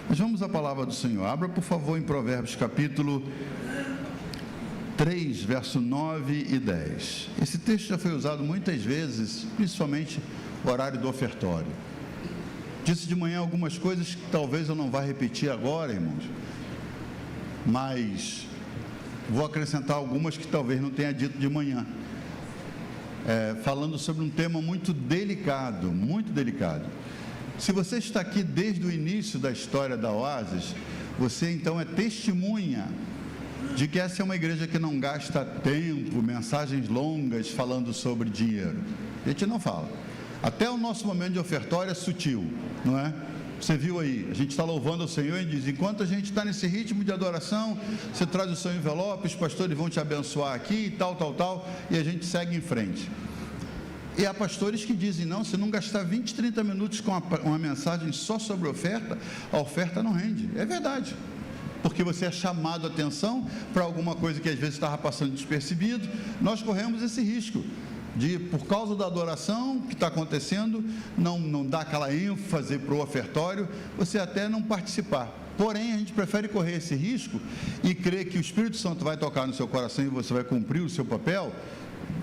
Mas vamos à palavra do Senhor. Abra, por favor, em Provérbios capítulo 3, verso 9 e 10. Esse texto já foi usado muitas vezes, principalmente no horário do ofertório. Disse de manhã algumas coisas que talvez eu não vá repetir agora, irmãos, mas vou acrescentar algumas que talvez não tenha dito de manhã, falando sobre um tema muito delicado, muito delicado. Se você está aqui desde o início da história da Oasis, você então é testemunha de que essa é uma igreja que não gasta tempo, mensagens longas falando sobre dinheiro. A gente não fala. Até o nosso momento de ofertório é sutil, não é? Você viu aí, a gente está louvando ao Senhor e diz, enquanto a gente está nesse ritmo de adoração, você traz o seu envelope, os pastores vão te abençoar aqui, tal, e a gente segue em frente. E há pastores que dizem, não, se não gastar 20, 30 minutos com uma mensagem só sobre a oferta não rende. É verdade, porque você é chamado a atenção para alguma coisa que às vezes estava passando despercebido. Nós corremos esse risco de, por causa da adoração que está acontecendo, não dar aquela ênfase para o ofertório, você até não participar. Porém, a gente prefere correr esse risco e crer que o Espírito Santo vai tocar no seu coração e você vai cumprir o seu papel,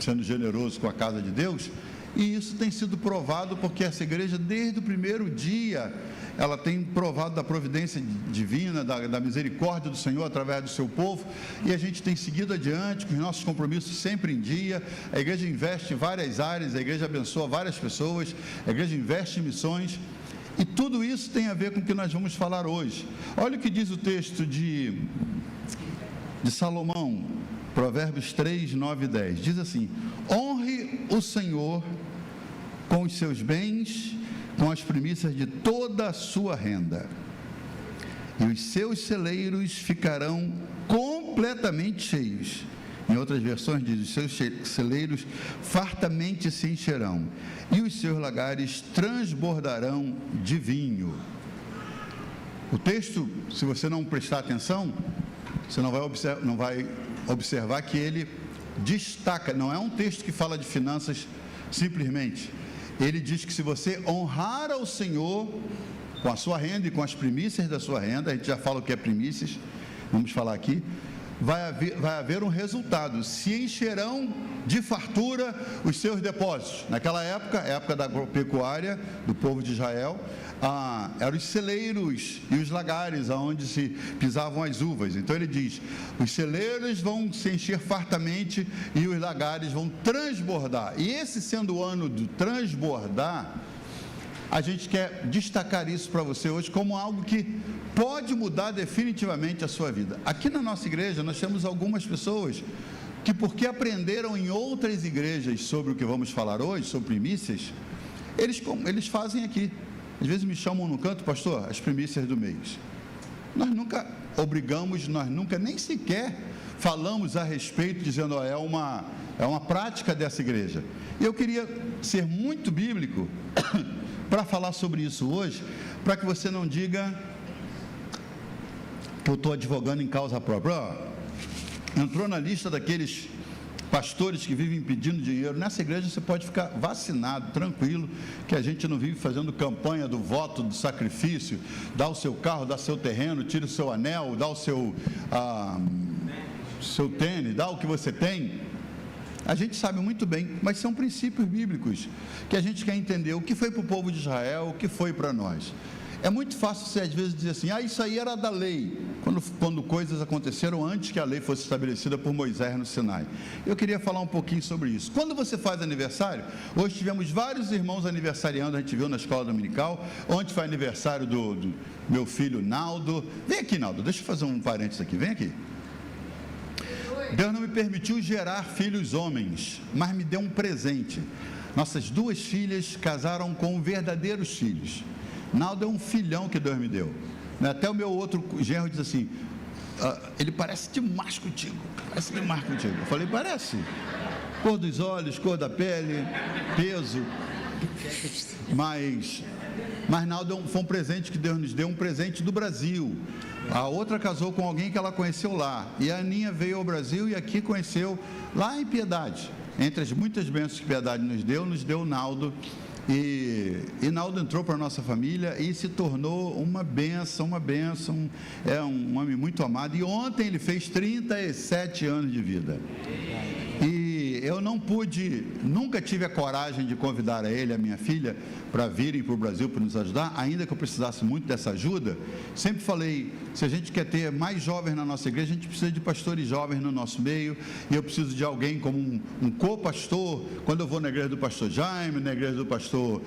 sendo generoso com a casa de Deus. E isso tem sido provado porque essa igreja, desde o primeiro dia, ela tem provado da providência divina, da misericórdia do Senhor através do seu povo, e a gente tem seguido adiante com os nossos compromissos sempre em dia. A igreja investe em várias áreas, a igreja abençoa várias pessoas, a igreja investe em missões, e tudo isso tem a ver com o que nós vamos falar hoje. Olha o que diz o texto de Salomão, Provérbios 3, 9 e 10, diz assim: honre o Senhor com os seus bens, com as primícias de toda a sua renda, e os seus celeiros ficarão completamente cheios. Em outras versões diz, os seus celeiros fartamente se encherão, e os seus lagares transbordarão de vinho. O texto, se você não prestar atenção, você não vai observar que ele destaca, não é um texto que fala de finanças simplesmente. Ele diz que se você honrar ao Senhor com a sua renda e com as primícias da sua renda, a gente já fala o que é primícias, vamos falar aqui, vai haver um resultado, se encherão de fartura os seus depósitos. Naquela época, época da agropecuária do povo de Israel, eram os celeiros e os lagares aonde se pisavam as uvas. Então ele diz, os celeiros vão se encher fartamente e os lagares vão transbordar. E esse sendo o ano do transbordar, a gente quer destacar isso para você hoje como algo que pode mudar definitivamente a sua vida. Aqui na nossa igreja nós temos algumas pessoas que, porque aprenderam em outras igrejas sobre o que vamos falar hoje, sobre primícias, eles fazem aqui. Às vezes me chamam no canto, pastor, as primícias do mês. Nós nunca obrigamos, nós nunca nem sequer falamos a respeito, dizendo, é uma prática dessa igreja. E eu queria ser muito bíblico para falar sobre isso hoje, para que você não diga que eu estou advogando em causa própria. Entrou na lista daqueles pastores que vivem pedindo dinheiro. Nessa igreja você pode ficar vacinado, tranquilo, que a gente não vive fazendo campanha do voto, do sacrifício, dá o seu carro, dá seu terreno, tira o seu anel, dá o seu tênis, dá o que você tem. A gente sabe muito bem, mas são princípios bíblicos que a gente quer entender o que foi para o povo de Israel, o que foi para nós. É muito fácil você às vezes dizer assim, isso aí era da lei, quando coisas aconteceram antes que a lei fosse estabelecida por Moisés no Sinai. Eu queria falar um pouquinho sobre isso. Quando você faz aniversário, hoje tivemos vários irmãos aniversariando, a gente viu na escola dominical. Ontem foi aniversário do meu filho Naldo. Vem aqui, Naldo, deixa eu fazer um parênteses aqui, vem aqui. Deus não me permitiu gerar filhos homens, mas me deu um presente. Nossas duas filhas casaram com verdadeiros filhos. Naldo é um filhão que Deus me deu. Até o meu outro genro diz assim, ele parece demais contigo, Eu falei, parece. Cor dos olhos, cor da pele, peso. Mas Naldo foi um presente que Deus nos deu, um presente do Brasil. A outra casou com alguém que ela conheceu lá, e a Aninha veio ao Brasil e aqui conheceu lá em Piedade. Entre as muitas bênçãos que Piedade nos deu o Naldo, E Naldo entrou para a nossa família e se tornou uma bênção, é um homem muito amado. E ontem ele fez 37 anos de vida. E eu nunca tive a coragem de convidar a ele e a minha filha para virem para o Brasil para nos ajudar, ainda que eu precisasse muito dessa ajuda. Sempre falei, se a gente quer ter mais jovens na nossa igreja, a gente precisa de pastores jovens no nosso meio, e eu preciso de alguém como um co-pastor. Quando eu vou na igreja do pastor Jaime, na igreja do pastor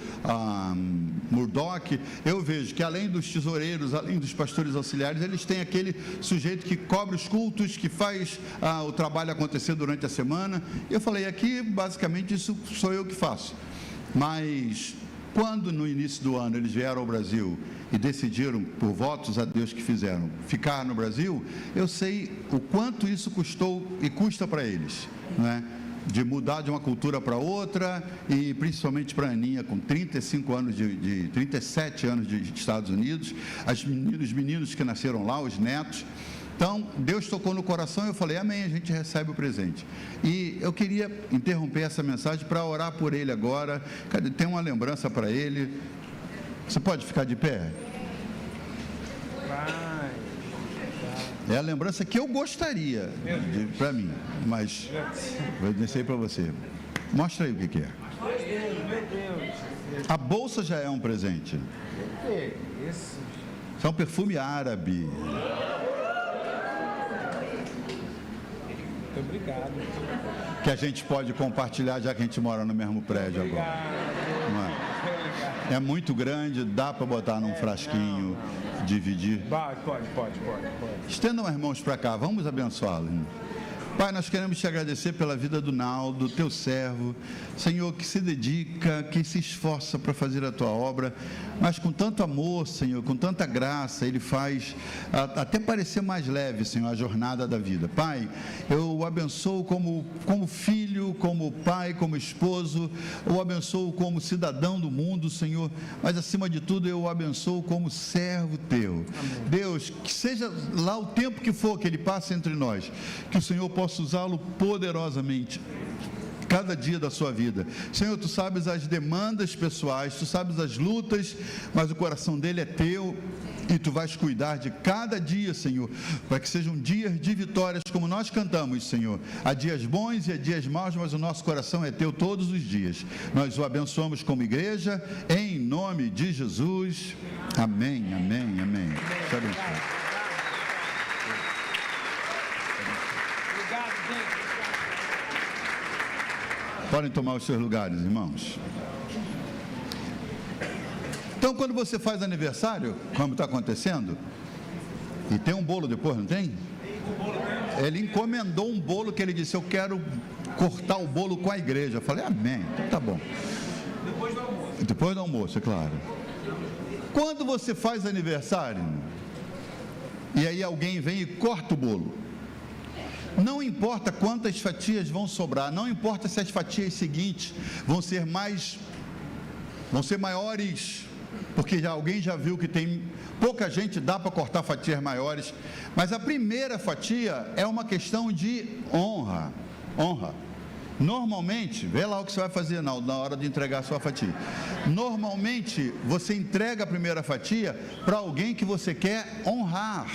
Murdoch, eu vejo que além dos tesoureiros, além dos pastores auxiliares, eles têm aquele sujeito que cobre os cultos, que faz o trabalho acontecer durante a semana. E eu falei, aqui basicamente isso sou eu que faço. Mas quando no início do ano eles vieram ao Brasil e decidiram, por votos a Deus que fizeram, ficar no Brasil, eu sei o quanto isso custou e custa para eles, né? De mudar de uma cultura para outra, e principalmente para a Aninha, com 37 anos de Estados Unidos, os meninos que nasceram lá, os netos. Então, Deus tocou no coração e eu falei, amém, a gente recebe o presente. E eu queria interromper essa mensagem para orar por ele agora. Tem uma lembrança para ele. Você pode ficar de pé? É a lembrança que eu gostaria para mim, mas vou dizer para você. Mostra aí o que é. A bolsa já é um presente. Isso é um perfume árabe. Muito obrigado. Que a gente pode compartilhar, já que a gente mora no mesmo prédio agora. É muito grande, dá para botar num frasquinho, dividir. Pode. Estendam as mãos para cá, vamos abençoá-lo. Pai, nós queremos te agradecer pela vida do Naldo, teu servo, Senhor, que se dedica, que se esforça para fazer a tua obra, mas com tanto amor, Senhor, com tanta graça, ele faz até parecer mais leve, Senhor, a jornada da vida. Pai, eu o abençoo como filho, como pai, como esposo, eu o abençoo como cidadão do mundo, Senhor, mas acima de tudo eu o abençoo como servo teu. Amém. Deus, que seja lá o tempo que for que ele passe entre nós, que o Senhor possa usá-lo poderosamente cada dia da sua vida. Senhor, tu sabes as demandas pessoais, tu sabes as lutas, mas o coração dele é teu e tu vais cuidar de cada dia, Senhor, para que sejam dias de vitórias, como nós cantamos, Senhor. Há dias bons e há dias maus, mas o nosso coração é teu todos os dias. Nós o abençoamos como igreja, em nome de Jesus. Amém. Te abençoe. Podem tomar os seus lugares, irmãos. Então, quando você faz aniversário, como está acontecendo, e tem um bolo depois, não tem? Ele encomendou um bolo que ele disse, eu quero cortar o bolo com a igreja. Eu falei, amém, então tá bom. Depois do almoço, é claro. Quando você faz aniversário, e aí alguém vem e corta o bolo, não importa quantas fatias vão sobrar, não importa se as fatias seguintes vão ser maiores, porque alguém já viu que tem pouca gente, dá para cortar fatias maiores, mas a primeira fatia é uma questão de honra. Normalmente, vê lá o que você vai fazer na hora de entregar a sua fatia. Normalmente, você entrega a primeira fatia para alguém que você quer honrar.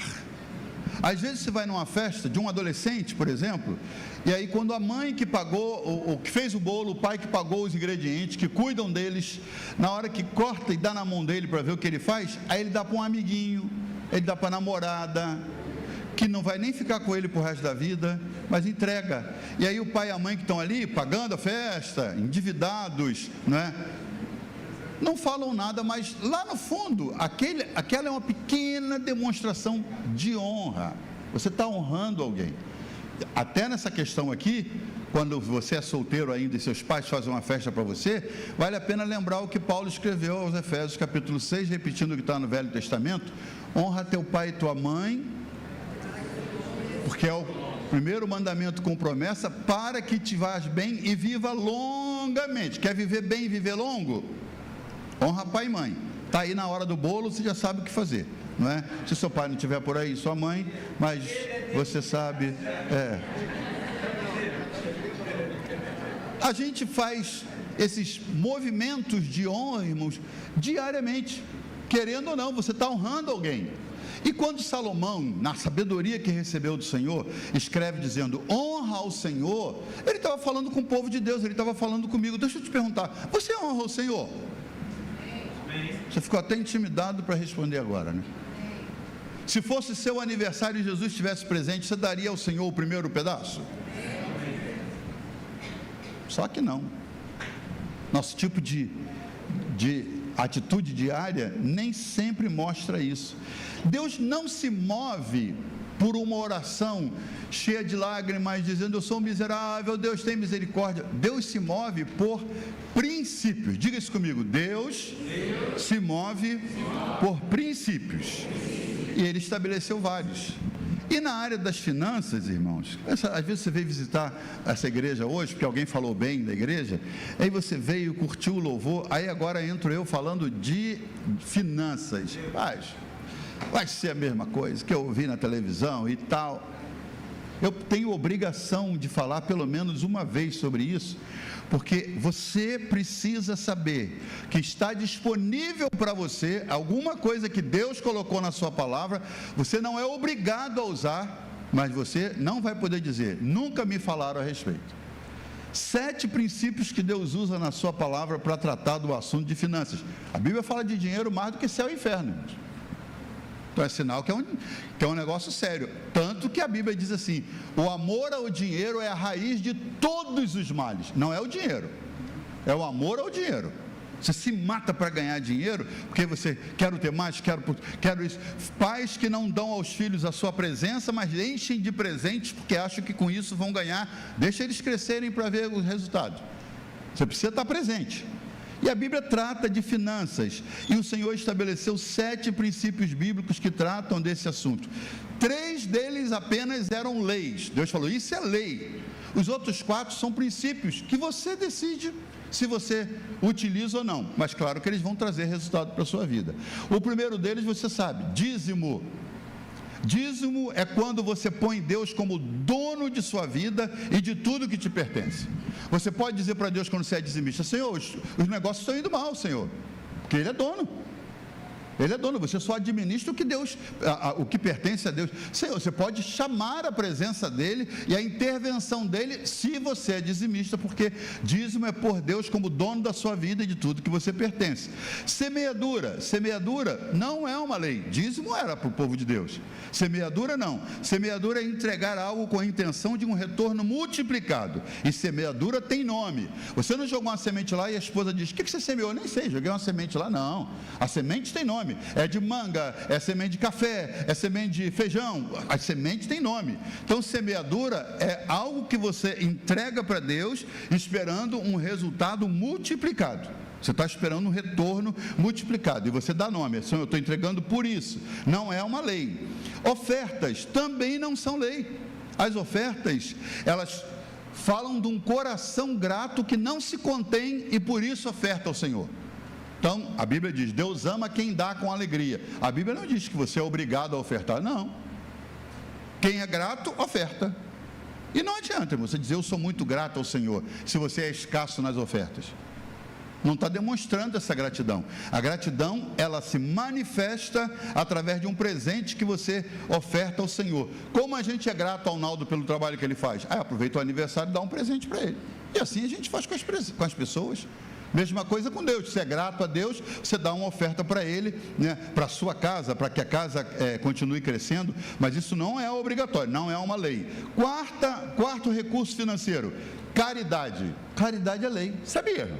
Às vezes você vai numa festa de um adolescente, por exemplo, e aí quando a mãe que pagou, ou que fez o bolo, o pai que pagou os ingredientes, que cuidam deles, na hora que corta e dá na mão dele para ver o que ele faz, aí ele dá para um amiguinho, ele dá para a namorada, que não vai nem ficar com ele pro resto da vida, mas entrega. E aí o pai e a mãe que estão ali, pagando a festa, endividados, não falam nada, mas lá no fundo, aquela é uma pequena demonstração de honra. Você está honrando alguém. Até nessa questão aqui, quando você é solteiro ainda e seus pais fazem uma festa para você, vale a pena lembrar o que Paulo escreveu aos Efésios capítulo 6, repetindo o que está no Velho Testamento: honra teu pai e tua mãe, porque é o primeiro mandamento com promessa, para que te vás bem e viva longamente. Quer viver bem e viver longo? Honra pai e mãe. Está aí na hora do bolo, você já sabe o que fazer, não é? Se seu pai não estiver por aí, sua mãe, mas você sabe. A gente faz esses movimentos de honra, irmãos, diariamente. Querendo ou não, você está honrando alguém. E quando Salomão, na sabedoria que recebeu do Senhor, escreve dizendo, honra ao Senhor, ele estava falando com o povo de Deus, ele estava falando comigo. Deixa eu te perguntar, você honra o Senhor? Você ficou até intimidado para responder agora, né? Se fosse seu aniversário e Jesus estivesse presente, você daria ao Senhor o primeiro pedaço? Só que não. Nosso tipo de atitude diária nem sempre mostra isso. Deus não se move por uma oração cheia de lágrimas, dizendo, eu sou miserável, Deus tem misericórdia. Deus se move por princípios. Diga isso comigo, Deus se move por princípios. E Ele estabeleceu vários. E na área das finanças, irmãos, às vezes você veio visitar essa igreja hoje, porque alguém falou bem da igreja, aí você veio, curtiu o louvor, aí agora entro eu falando de finanças. Vai ser a mesma coisa que eu ouvi na televisão e tal. Eu tenho obrigação de falar pelo menos uma vez sobre isso, porque você precisa saber que está disponível para você alguma coisa que Deus colocou na sua palavra. Você não é obrigado a usar, mas você não vai poder dizer, nunca me falaram a respeito. 7 princípios que Deus usa na sua palavra para tratar do assunto de finanças. A Bíblia fala de dinheiro mais do que céu e inferno. Então é sinal que é um negócio sério. Tanto que a Bíblia diz assim, o amor ao dinheiro é a raiz de todos os males. Não é o dinheiro, é o amor ao dinheiro. Você se mata para ganhar dinheiro, porque você quer ter mais, quero isso. Pais que não dão aos filhos a sua presença, mas enchem de presentes, porque acham que com isso vão ganhar. Deixa eles crescerem para ver os resultados. Você precisa estar presente. E a Bíblia trata de finanças, e o Senhor estabeleceu 7 princípios bíblicos que tratam desse assunto. 3 deles apenas eram leis. Deus falou, isso é lei. Os outros 4 são princípios que você decide se você utiliza ou não, mas claro que eles vão trazer resultado para a sua vida. O primeiro deles você sabe, dízimo. Dízimo é quando você põe Deus como dono de sua vida e de tudo que te pertence. Você pode dizer para Deus quando você é dizimista, Senhor, os negócios estão indo mal, Senhor, porque Ele é dono. Ele é dono, você só administra o que Deus, o que pertence a Deus. Senhor, você pode chamar a presença dEle e a intervenção dEle se você é dizimista, porque dízimo é por Deus como dono da sua vida e de tudo que você pertence. Semeadura não é uma lei, dízimo era para o povo de Deus. Semeadura não, semeadura é entregar algo com a intenção de um retorno multiplicado, e semeadura tem nome. Você não jogou uma semente lá e a esposa diz, o que você semeou? Nem sei, joguei uma semente lá, não, a semente tem nome. É de manga, é semente de café, é semente de feijão, a semente tem nome. Então semeadura é algo que você entrega para Deus esperando um resultado multiplicado. Você está esperando um retorno multiplicado e você dá nome, Senhor, eu estou entregando por isso. Não é uma lei. Ofertas também não são lei. As ofertas, elas falam de um coração grato que não se contém e por isso oferta ao Senhor. Então, a Bíblia diz, Deus ama quem dá com alegria. A Bíblia não diz que você é obrigado a ofertar, não. Quem é grato, oferta. E não adianta você dizer, eu sou muito grato ao Senhor, se você é escasso nas ofertas. Não está demonstrando essa gratidão. A gratidão, ela se manifesta através de um presente que você oferta ao Senhor. Como a gente é grato ao Naldo pelo trabalho que ele faz? Aproveita o aniversário e dá um presente para ele. E assim a gente faz com as pessoas. Mesma coisa com Deus, você é grato a Deus, você dá uma oferta para Ele, né, para a sua casa, para que a casa continue crescendo, mas isso não é obrigatório, não é uma lei. Quarto recurso financeiro, caridade. Caridade é lei, sabia?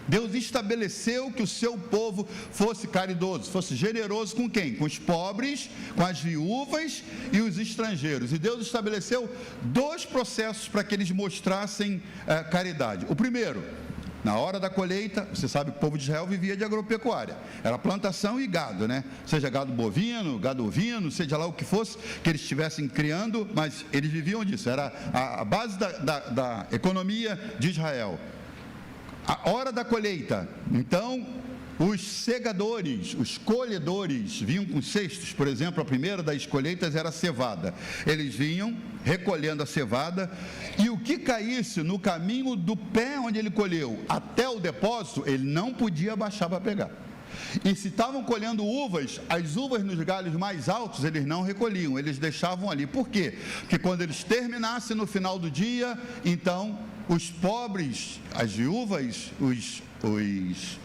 Deus estabeleceu que o seu povo fosse caridoso, fosse generoso com quem? Com os pobres, com as viúvas e os estrangeiros. E Deus estabeleceu 2 processos para que eles mostrassem caridade. O primeiro, na hora da colheita, você sabe que o povo de Israel vivia de agropecuária, era plantação e gado, né? Seja gado bovino, gado ovino, seja lá o que fosse que eles estivessem criando, mas eles viviam disso, era a base da economia de Israel. A hora da colheita, então os segadores, os colhedores, vinham com cestos. Por exemplo, a primeira das colheitas era a cevada. Eles vinham recolhendo a cevada, e o que caísse no caminho do pé onde ele colheu até o depósito, ele não podia baixar para pegar. E se estavam colhendo uvas, as uvas nos galhos mais altos, eles não recolhiam, eles deixavam ali. Por quê? Porque quando eles terminassem no final do dia, então os pobres, as viúvas, os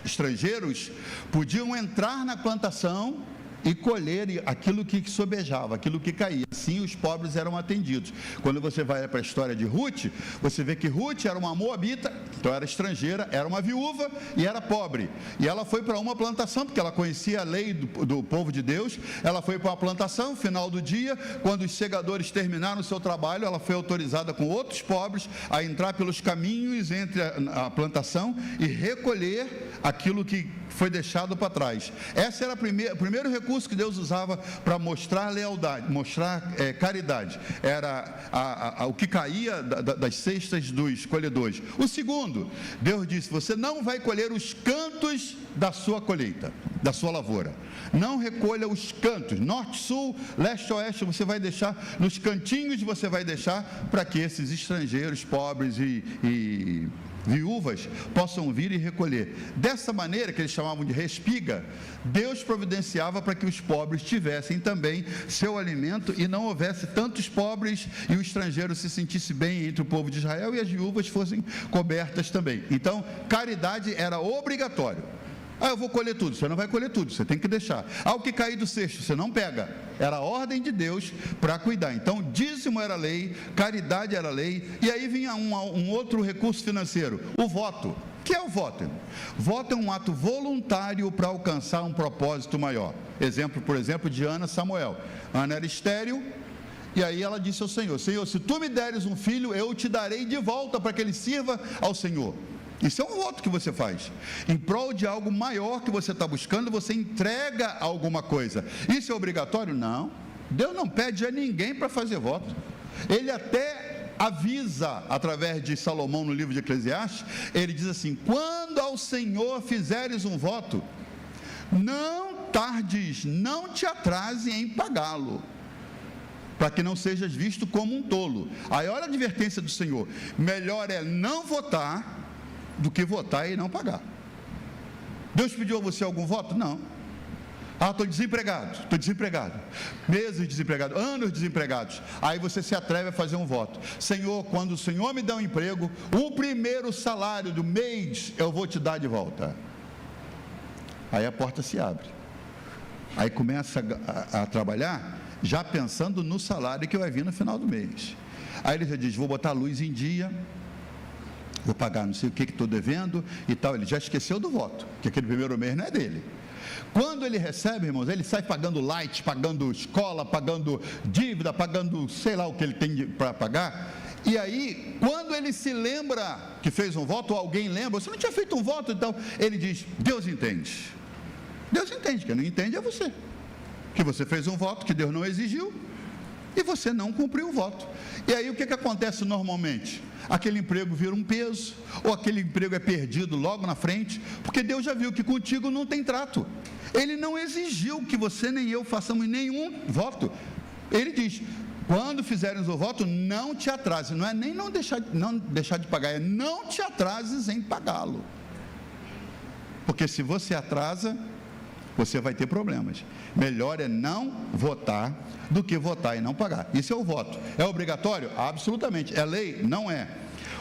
estrangeiros podiam entrar na plantação e colher aquilo que sobejava, aquilo que caía. Assim os pobres eram atendidos. Quando você vai para a história de Ruth, você vê que Ruth era uma moabita, então era estrangeira, era uma viúva e era pobre. E ela foi para uma plantação, porque ela conhecia a lei do povo de Deus. Ela foi para uma plantação, final do dia, quando os segadores terminaram o seu trabalho, ela foi autorizada com outros pobres a entrar pelos caminhos entre a plantação e recolher aquilo que foi deixado para trás. Esse era o primeiro recurso que Deus usava para mostrar lealdade, mostrar caridade. Era o que caía das cestas dos colhedores. O segundo, Deus disse: você não vai colher os cantos da sua colheita, da sua lavoura. Não recolha os cantos, norte, sul, leste, oeste, você vai deixar, nos cantinhos você vai deixar, para que esses estrangeiros, pobres e viúvas possam vir e recolher. Dessa maneira, que eles chamavam de respiga, Deus providenciava para que os pobres tivessem também seu alimento e não houvesse tantos pobres e o estrangeiro se sentisse bem entre o povo de Israel e as viúvas fossem cobertas também. Então, caridade era obrigatório. Eu vou colher tudo. Você não vai colher tudo, você tem que deixar. O que cair do cesto, você não pega. Era a ordem de Deus para cuidar. Então, dízimo era lei, caridade era lei, e aí vinha um outro recurso financeiro, o voto. O que é o voto? Voto é um ato voluntário para alcançar um propósito maior. Por exemplo, de Ana Samuel. Ana era estéril, e aí ela disse ao Senhor: Senhor, se tu me deres um filho, eu te darei de volta para que ele sirva ao Senhor. Isso é um voto que você faz. Em prol de algo maior que você está buscando, você entrega alguma coisa. Isso é obrigatório? Não. Deus não pede a ninguém para fazer voto. Ele até avisa, através de Salomão no livro de Eclesiastes, ele diz assim: quando ao Senhor fizeres um voto, não tardes, não te atrase em pagá-lo, para que não sejas visto como um tolo. Aí olha a advertência do Senhor: melhor é não votar do que votar e não pagar. Deus pediu a você algum voto? Não. Estou desempregado, meses desempregado, anos desempregados. Aí você se atreve a fazer um voto: Senhor, quando o Senhor me dá um emprego, o primeiro salário do mês eu vou te dar de volta. Aí a porta se abre, aí começa a trabalhar já pensando no salário que vai vir no final do mês. Aí ele já diz: vou botar a luz em dia, vou pagar não sei o que estou devendo e tal. Ele já esqueceu do voto, que aquele primeiro mês não é dele. Quando ele recebe, irmãos, ele sai pagando light, pagando escola, pagando dívida, pagando sei lá o que ele tem para pagar. E aí, quando ele se lembra que fez um voto, ou alguém lembra: você não tinha feito um voto e tal, ele diz: Deus entende. Deus entende, quem não entende é você, que você fez um voto que Deus não exigiu e você não cumpriu o voto. E aí o que acontece normalmente? Aquele emprego vira um peso, ou aquele emprego é perdido logo na frente, porque Deus já viu que contigo não tem trato. Ele não exigiu que você nem eu façamos nenhum voto. Ele diz: quando fizerem o voto, não te atrase. Não é nem não deixar de pagar, é não te atrases em pagá-lo. Porque se você atrasa, você vai ter problemas. Melhor é não votar do que votar e não pagar. Isso é o voto. É obrigatório? Absolutamente. É lei? Não é.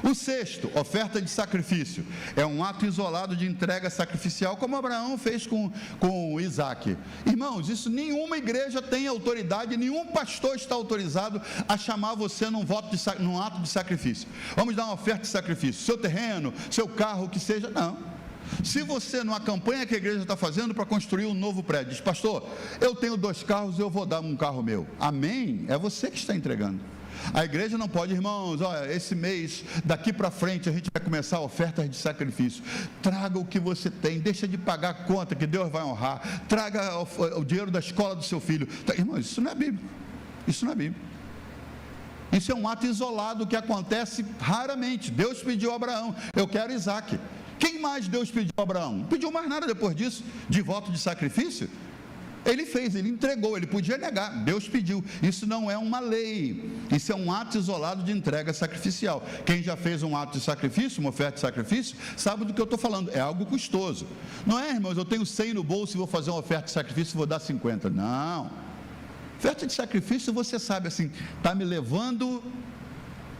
O sexto, oferta de sacrifício, é um ato isolado de entrega sacrificial, como Abraão fez com Isaac. Irmãos, isso nenhuma igreja tem autoridade, nenhum pastor está autorizado a chamar você num ato de sacrifício. Vamos dar uma oferta de sacrifício, seu terreno, seu carro, o que seja. Não. Se você, numa campanha que a igreja está fazendo para construir um novo prédio, diz: pastor, eu tenho 2 carros, eu vou dar um carro meu. Amém? É você que está entregando. A igreja não pode: irmãos, olha, esse mês, daqui para frente, a gente vai começar ofertas de sacrifício. Traga o que você tem, deixa de pagar a conta que Deus vai honrar. Traga o dinheiro da escola do seu filho. Irmãos, isso não é bíblico. Isso não é bíblico. Isso é um ato isolado que acontece raramente. Deus pediu a Abraão: eu quero Isaac. Quem mais Deus pediu a Abraão? Não pediu mais nada depois disso, de voto de sacrifício. Ele fez, ele entregou, ele podia negar, Deus pediu. Isso não é uma lei, isso é um ato isolado de entrega sacrificial. Quem já fez um ato de sacrifício, uma oferta de sacrifício, sabe do que eu estou falando, é algo custoso. Não é, irmãos, eu tenho 100 no bolso e vou fazer uma oferta de sacrifício e vou dar 50. Não. Oferta de sacrifício, você sabe assim, está me levando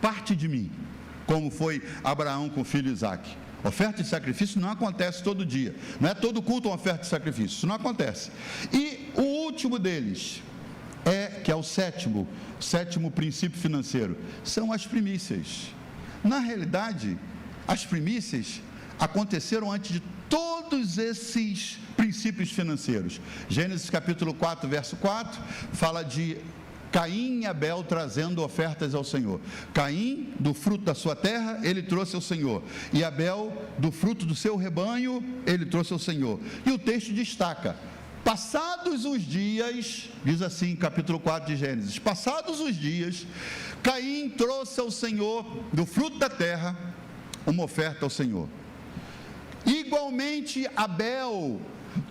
parte de mim, como foi Abraão com o filho Isaque. Oferta de sacrifício não acontece todo dia, não é todo culto uma oferta de sacrifício, isso não acontece. E o último deles, que é o sétimo princípio financeiro, são as primícias. Na realidade, as primícias aconteceram antes de todos esses princípios financeiros. Gênesis capítulo 4, verso 4, fala de Caim e Abel trazendo ofertas ao Senhor. Caim, do fruto da sua terra, ele trouxe ao Senhor. E Abel, do fruto do seu rebanho, ele trouxe ao Senhor. E o texto destaca: passados os dias, diz assim, capítulo 4 de Gênesis, passados os dias, Caim trouxe ao Senhor, do fruto da terra, uma oferta ao Senhor. Igualmente, Abel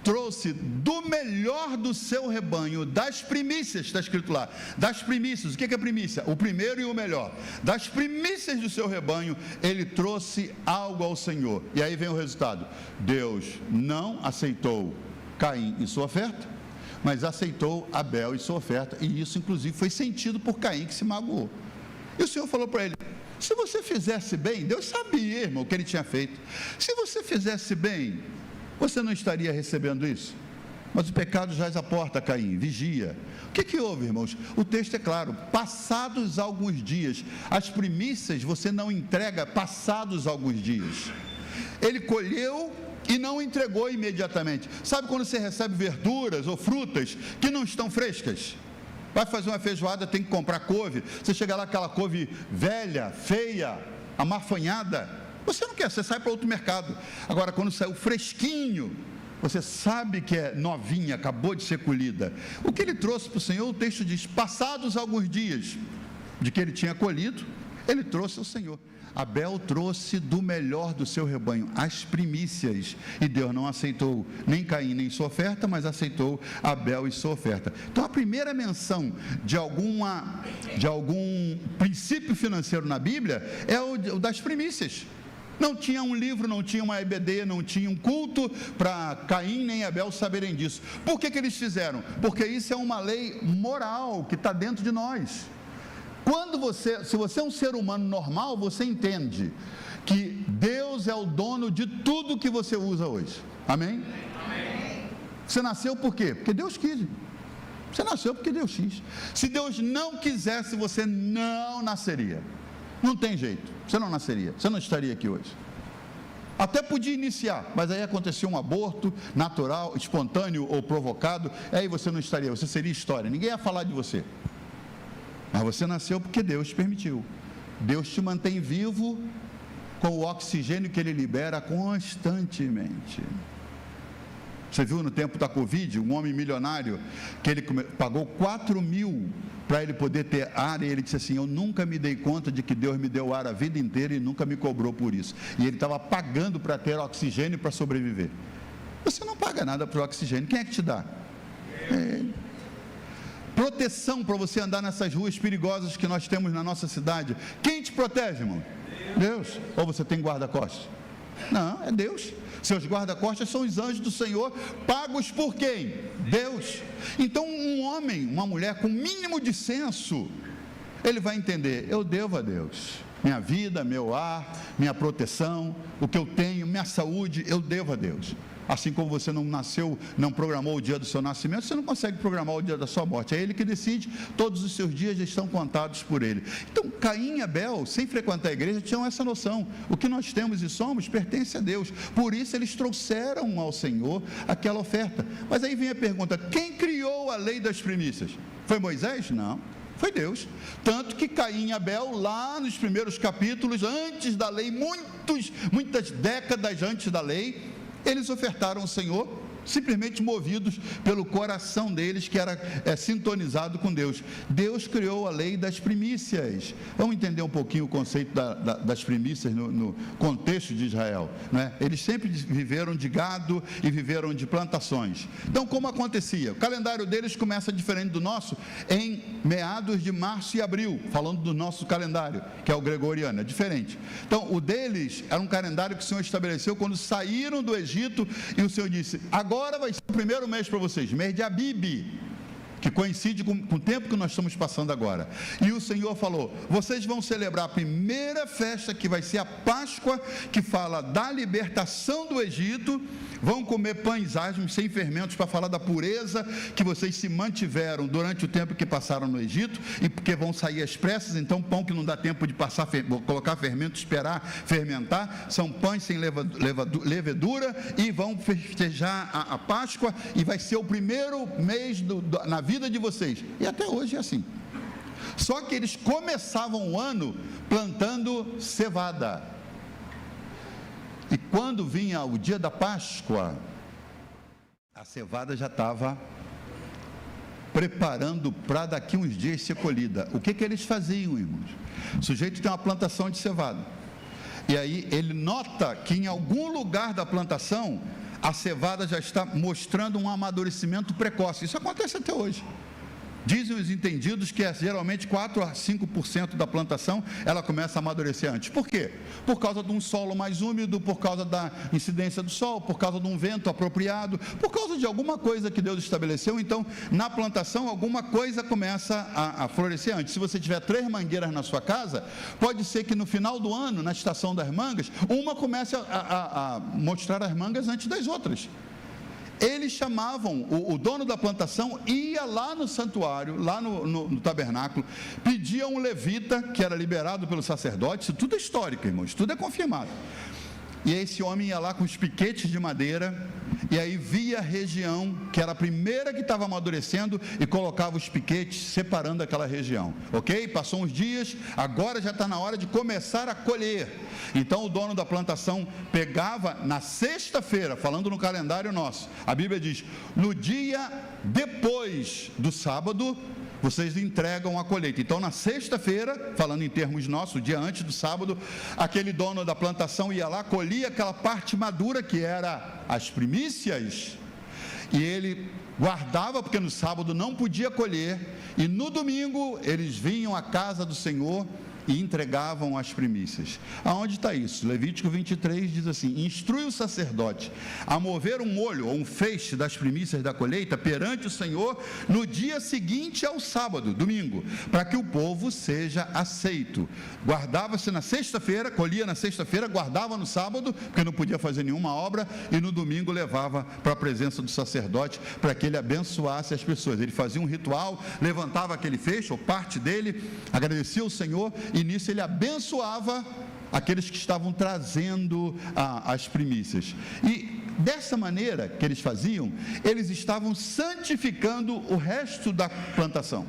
trouxe do melhor do seu rebanho, das primícias, está escrito lá, das primícias. O que é primícia? O primeiro e o melhor. Das primícias do seu rebanho, ele trouxe algo ao Senhor. E aí vem o resultado: Deus não aceitou Caim e sua oferta, mas aceitou Abel e sua oferta, e isso inclusive foi sentido por Caim, que se magoou. E o Senhor falou para ele: se você fizesse bem, Deus sabia, irmão, o que ele tinha feito. Se você fizesse bem, você não estaria recebendo isso? Mas o pecado jaz à porta, Caim, vigia. O que houve, irmãos? O texto é claro: passados alguns dias. As primícias você não entrega passados alguns dias. Ele colheu e não entregou imediatamente. Sabe quando você recebe verduras ou frutas que não estão frescas? Vai fazer uma feijoada, tem que comprar couve. Você chega lá, aquela couve velha, feia, amarfanhada, você não quer, você sai para outro mercado. Agora, quando saiu fresquinho, você sabe que é novinha, acabou de ser colhida. O que ele trouxe para o Senhor, o texto diz: passados alguns dias de que ele tinha colhido, ele trouxe ao Senhor. Abel trouxe do melhor do seu rebanho, as primícias, e Deus não aceitou nem Caim nem sua oferta, mas aceitou Abel e sua oferta. Então, a primeira menção de algum princípio financeiro na Bíblia é o das primícias. Não tinha um livro, não tinha uma EBD, não tinha um culto para Caim nem Abel saberem disso. Por que eles fizeram? Porque isso é uma lei moral que está dentro de nós. Se você é um ser humano normal, você entende que Deus é o dono de tudo que você usa hoje. Amém? Amém. Você nasceu por quê? Porque Deus quis. Você nasceu porque Deus quis. Se Deus não quisesse, você não nasceria. Não tem jeito, você não nasceria, você não estaria aqui hoje. Até podia iniciar, mas aí aconteceu um aborto natural, espontâneo ou provocado, aí você não estaria, você seria história, ninguém ia falar de você. Mas você nasceu porque Deus permitiu. Deus te mantém vivo com o oxigênio que Ele libera constantemente. Você viu no tempo da Covid, um homem milionário, que ele pagou 4.000 para ele poder ter ar, e ele disse assim: eu nunca me dei conta de que Deus me deu ar a vida inteira e nunca me cobrou por isso. E ele estava pagando para ter oxigênio para sobreviver. Você não paga nada por oxigênio, quem é que te dá? Proteção para você andar nessas ruas perigosas que nós temos na nossa cidade. Quem te protege, irmão? Deus. Ou você tem guarda-costas? Não, é Deus. Seus guarda-costas são os anjos do Senhor, pagos por quem? Deus. Então, um homem, uma mulher com mínimo de senso, ele vai entender: eu devo a Deus. Minha vida, meu ar, minha proteção, o que eu tenho, minha saúde, eu devo a Deus. Assim como você não nasceu, não programou o dia do seu nascimento, você não consegue programar o dia da sua morte. É Ele que decide, todos os seus dias já estão contados por Ele. Então, Caim e Abel, sem frequentar a igreja, tinham essa noção: o que nós temos e somos pertence a Deus. Por isso eles trouxeram ao Senhor aquela oferta. Mas aí vem a pergunta: quem criou a lei das primícias? Foi Moisés? Não. Foi Deus. Tanto que Caim e Abel, lá nos primeiros capítulos, antes da lei, muitas décadas antes da lei, eles ofertaram ao Senhor simplesmente movidos pelo coração deles, que era sintonizado com Deus. Deus criou a lei das primícias. Vamos entender um pouquinho o conceito das primícias no contexto de Israel, né? Eles sempre viveram de gado e viveram de plantações. Então, como acontecia? O calendário deles começa diferente do nosso em meados de março e abril, falando do nosso calendário, que é o gregoriano, é diferente. Então, o deles era um calendário que o Senhor estabeleceu quando saíram do Egito, e o Senhor disse: agora vai ser o primeiro mês para vocês, mês de Abib, que coincide com o tempo que nós estamos passando agora. E o Senhor falou: vocês vão celebrar a primeira festa, que vai ser a Páscoa, que fala da libertação do Egito. Vão comer pães asmos, sem fermentos, para falar da pureza que vocês se mantiveram durante o tempo que passaram no Egito, e porque vão sair às pressas. Então, pão que não dá tempo de passar, colocar fermento, esperar fermentar, são pães sem levedura, e vão festejar a Páscoa, e vai ser o primeiro mês na vida de vocês. E até hoje é assim. Só que eles começavam o ano plantando cevada. E quando vinha o dia da Páscoa, a cevada já estava preparando para daqui uns dias ser colhida. O que eles faziam, irmãos? O sujeito tem uma plantação de cevada, e aí ele nota que em algum lugar da plantação a cevada já está mostrando um amadurecimento precoce. Isso acontece até hoje. Dizem os entendidos que geralmente 4 a 5% da plantação ela começa a amadurecer antes. Por quê? Por causa de um solo mais úmido, por causa da incidência do sol, por causa de um vento apropriado, por causa de alguma coisa que Deus estabeleceu. Então, na plantação, alguma coisa começa a florescer antes. Se você tiver 3 mangueiras na sua casa, pode ser que no final do ano, na estação das mangas, uma comece a mostrar as mangas antes das outras. Eles chamavam, o dono da plantação ia lá no santuário, lá no tabernáculo, pedia um levita, que era liberado pelo sacerdote. Isso tudo é histórico, irmãos, tudo é confirmado. E esse homem ia lá com os piquetes de madeira, e aí via a região, que era a primeira que estava amadurecendo, e colocava os piquetes separando aquela região, ok? Passou uns dias, agora já está na hora de começar a colher. Então o dono da plantação pegava na sexta-feira, falando no calendário nosso, a Bíblia diz: no dia depois do sábado, vocês entregam a colheita. Então, na sexta-feira, falando em termos nossos, o dia antes do sábado, aquele dono da plantação ia lá, colhia aquela parte madura, que era as primícias, e ele guardava, porque no sábado não podia colher, e no domingo eles vinham à casa do Senhor e entregavam as primícias. Aonde está isso? Levítico 23 diz assim: instrui o sacerdote a mover um molho ou um feixe das primícias da colheita perante o Senhor no dia seguinte ao sábado, domingo, para que o povo seja aceito. Guardava-se na sexta-feira, colhia na sexta-feira, guardava no sábado, porque não podia fazer nenhuma obra, e no domingo levava para a presença do sacerdote, para que ele abençoasse as pessoas. Ele fazia um ritual, levantava aquele feixe, ou parte dele, agradecia ao Senhor, e nisso ele abençoava aqueles que estavam trazendo as primícias. E dessa maneira que eles faziam, eles estavam santificando o resto da plantação.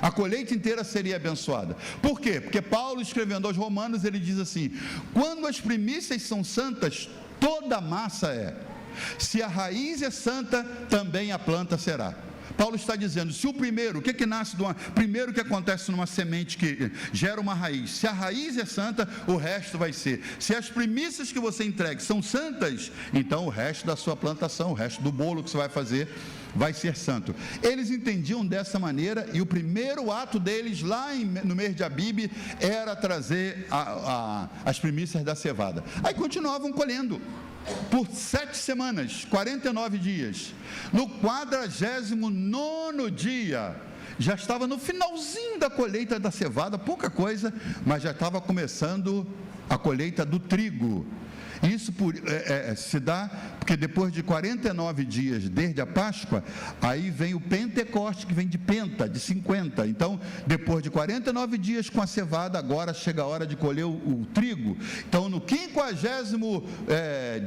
A colheita inteira seria abençoada. Por quê? Porque Paulo, escrevendo aos Romanos, ele diz assim: quando as primícias são santas, toda a massa é. Se a raiz é santa, também a planta será. Paulo está dizendo: se o primeiro, o que nasce primeiro que acontece numa semente que gera uma raiz, se a raiz é santa, o resto vai ser. Se as primícias que você entrega são santas, então o resto da sua plantação, o resto do bolo que você vai fazer, vai ser santo. Eles entendiam dessa maneira, e o primeiro ato deles lá no mês de Abib era trazer as primícias da cevada. Aí continuavam colhendo por 7 semanas, 49 dias. No 49º dia, já estava no finalzinho da colheita da cevada, pouca coisa, mas já estava começando a colheita do trigo. Isso se dá porque depois de 49 dias desde a Páscoa, aí vem o Pentecoste, que vem de penta, de 50. Então, depois de 49 dias com a cevada, agora chega a hora de colher o trigo. Então, no 50º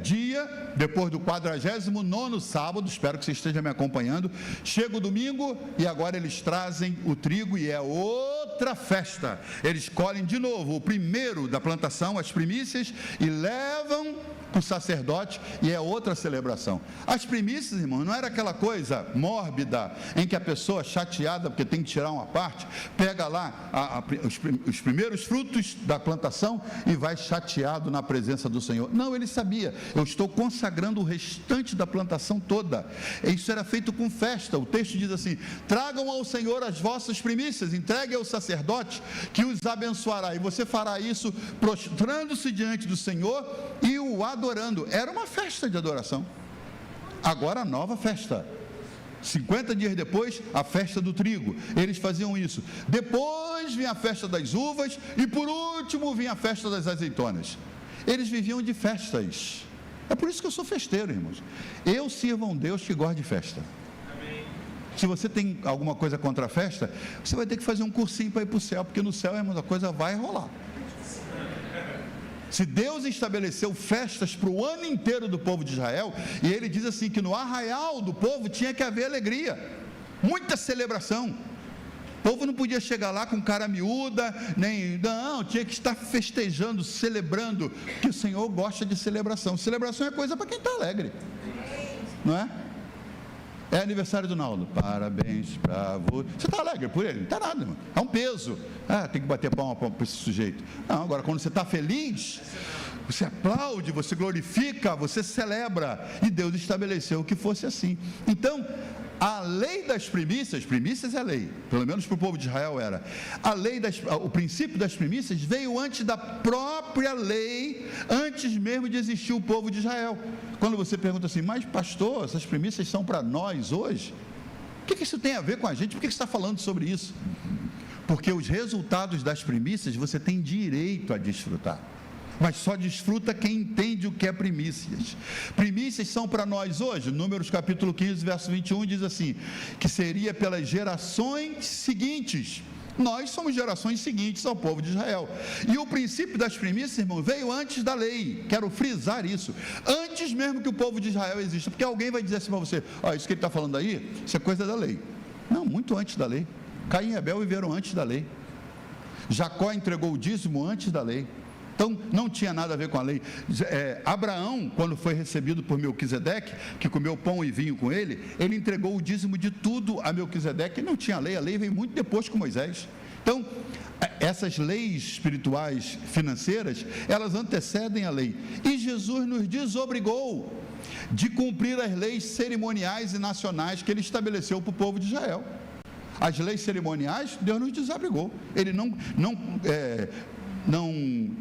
dia, depois do 49º sábado, espero que você esteja me acompanhando, chega o domingo, e agora eles trazem o trigo, e é o outra festa. Eles colhem de novo o primeiro da plantação, as primícias, e levam para o sacerdote, e é outra celebração. As primícias, irmão, não era aquela coisa mórbida em que a pessoa, chateada porque tem que tirar uma parte, pega lá os primeiros frutos da plantação e vai chateado na presença do Senhor. Não, ele sabia, eu estou consagrando o restante da plantação toda. Isso era feito com festa. O texto diz assim: tragam ao Senhor as vossas primícias, entregue ao sacerdote que os abençoará, e você fará isso prostrando-se diante do Senhor e o adorando. Era uma festa de adoração. Agora a nova festa, 50 dias depois, a festa do trigo. Eles faziam isso. Depois vinha a festa das uvas, e por último vinha a festa das azeitonas. Eles viviam de festas. É por isso que eu sou festeiro, irmãos. Eu sirvo a um Deus que gosta de festa. Se você tem alguma coisa contra a festa, você vai ter que fazer um cursinho para ir para o céu, porque no céu, irmãos, a coisa vai rolar. Se Deus estabeleceu festas para o ano inteiro do povo de Israel, e ele diz assim, que no arraial do povo tinha que haver alegria, muita celebração. O povo não podia chegar lá com cara miúda, não, tinha que estar festejando, celebrando, que o Senhor gosta de celebração. Celebração é coisa para quem está alegre, não é? É aniversário do Naldo, parabéns para você. Você está alegre por ele? Não está nada, irmão. É um peso. Tem que bater palma para esse sujeito. Não, agora quando você está feliz, você aplaude, você glorifica, você celebra. E Deus estabeleceu que fosse assim. Então, a lei das primícias é lei, pelo menos para o povo de Israel era. O princípio das primícias veio antes da própria lei, antes mesmo de existir o povo de Israel. Quando você pergunta assim, mas pastor, essas primícias são para nós hoje? O que isso tem a ver com a gente? Por que você está falando sobre isso? Porque os resultados das primícias você tem direito a desfrutar. Mas só desfruta quem entende o que é primícias. Primícias são para nós hoje. Números capítulo 15, verso 21 diz assim, que seria pelas gerações seguintes. Nós somos gerações seguintes ao povo de Israel. E o princípio das primícias, irmão, veio antes da lei. Quero frisar isso. Antes mesmo que o povo de Israel exista. Porque alguém vai dizer assim para você, isso que ele está falando aí, isso é coisa da lei. Não, muito antes da lei. Caim e Abel viveram antes da lei. Jacó entregou o dízimo antes da lei. Então, não tinha nada a ver com a lei. Abraão, quando foi recebido por Melquisedeque, que comeu pão e vinho com ele, ele entregou o dízimo de tudo a Melquisedeque, e não tinha lei, a lei veio muito depois com Moisés. Então, essas leis espirituais, financeiras, elas antecedem a lei. E Jesus nos desobrigou de cumprir as leis cerimoniais e nacionais que ele estabeleceu para o povo de Israel. As leis cerimoniais, Deus nos desobrigou. Ele não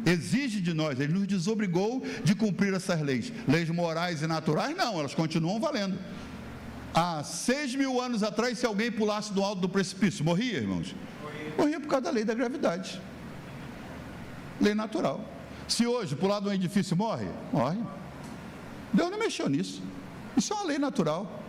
exige de nós, ele nos desobrigou de cumprir essas leis. Leis morais e naturais, não, elas continuam valendo. Há 6.000 anos atrás, se alguém pulasse do alto do precipício, morria, irmãos? Morria por causa da lei da gravidade. Lei natural. Se hoje pular de um edifício morre? Morre. Deus não mexeu nisso. Isso é uma lei natural.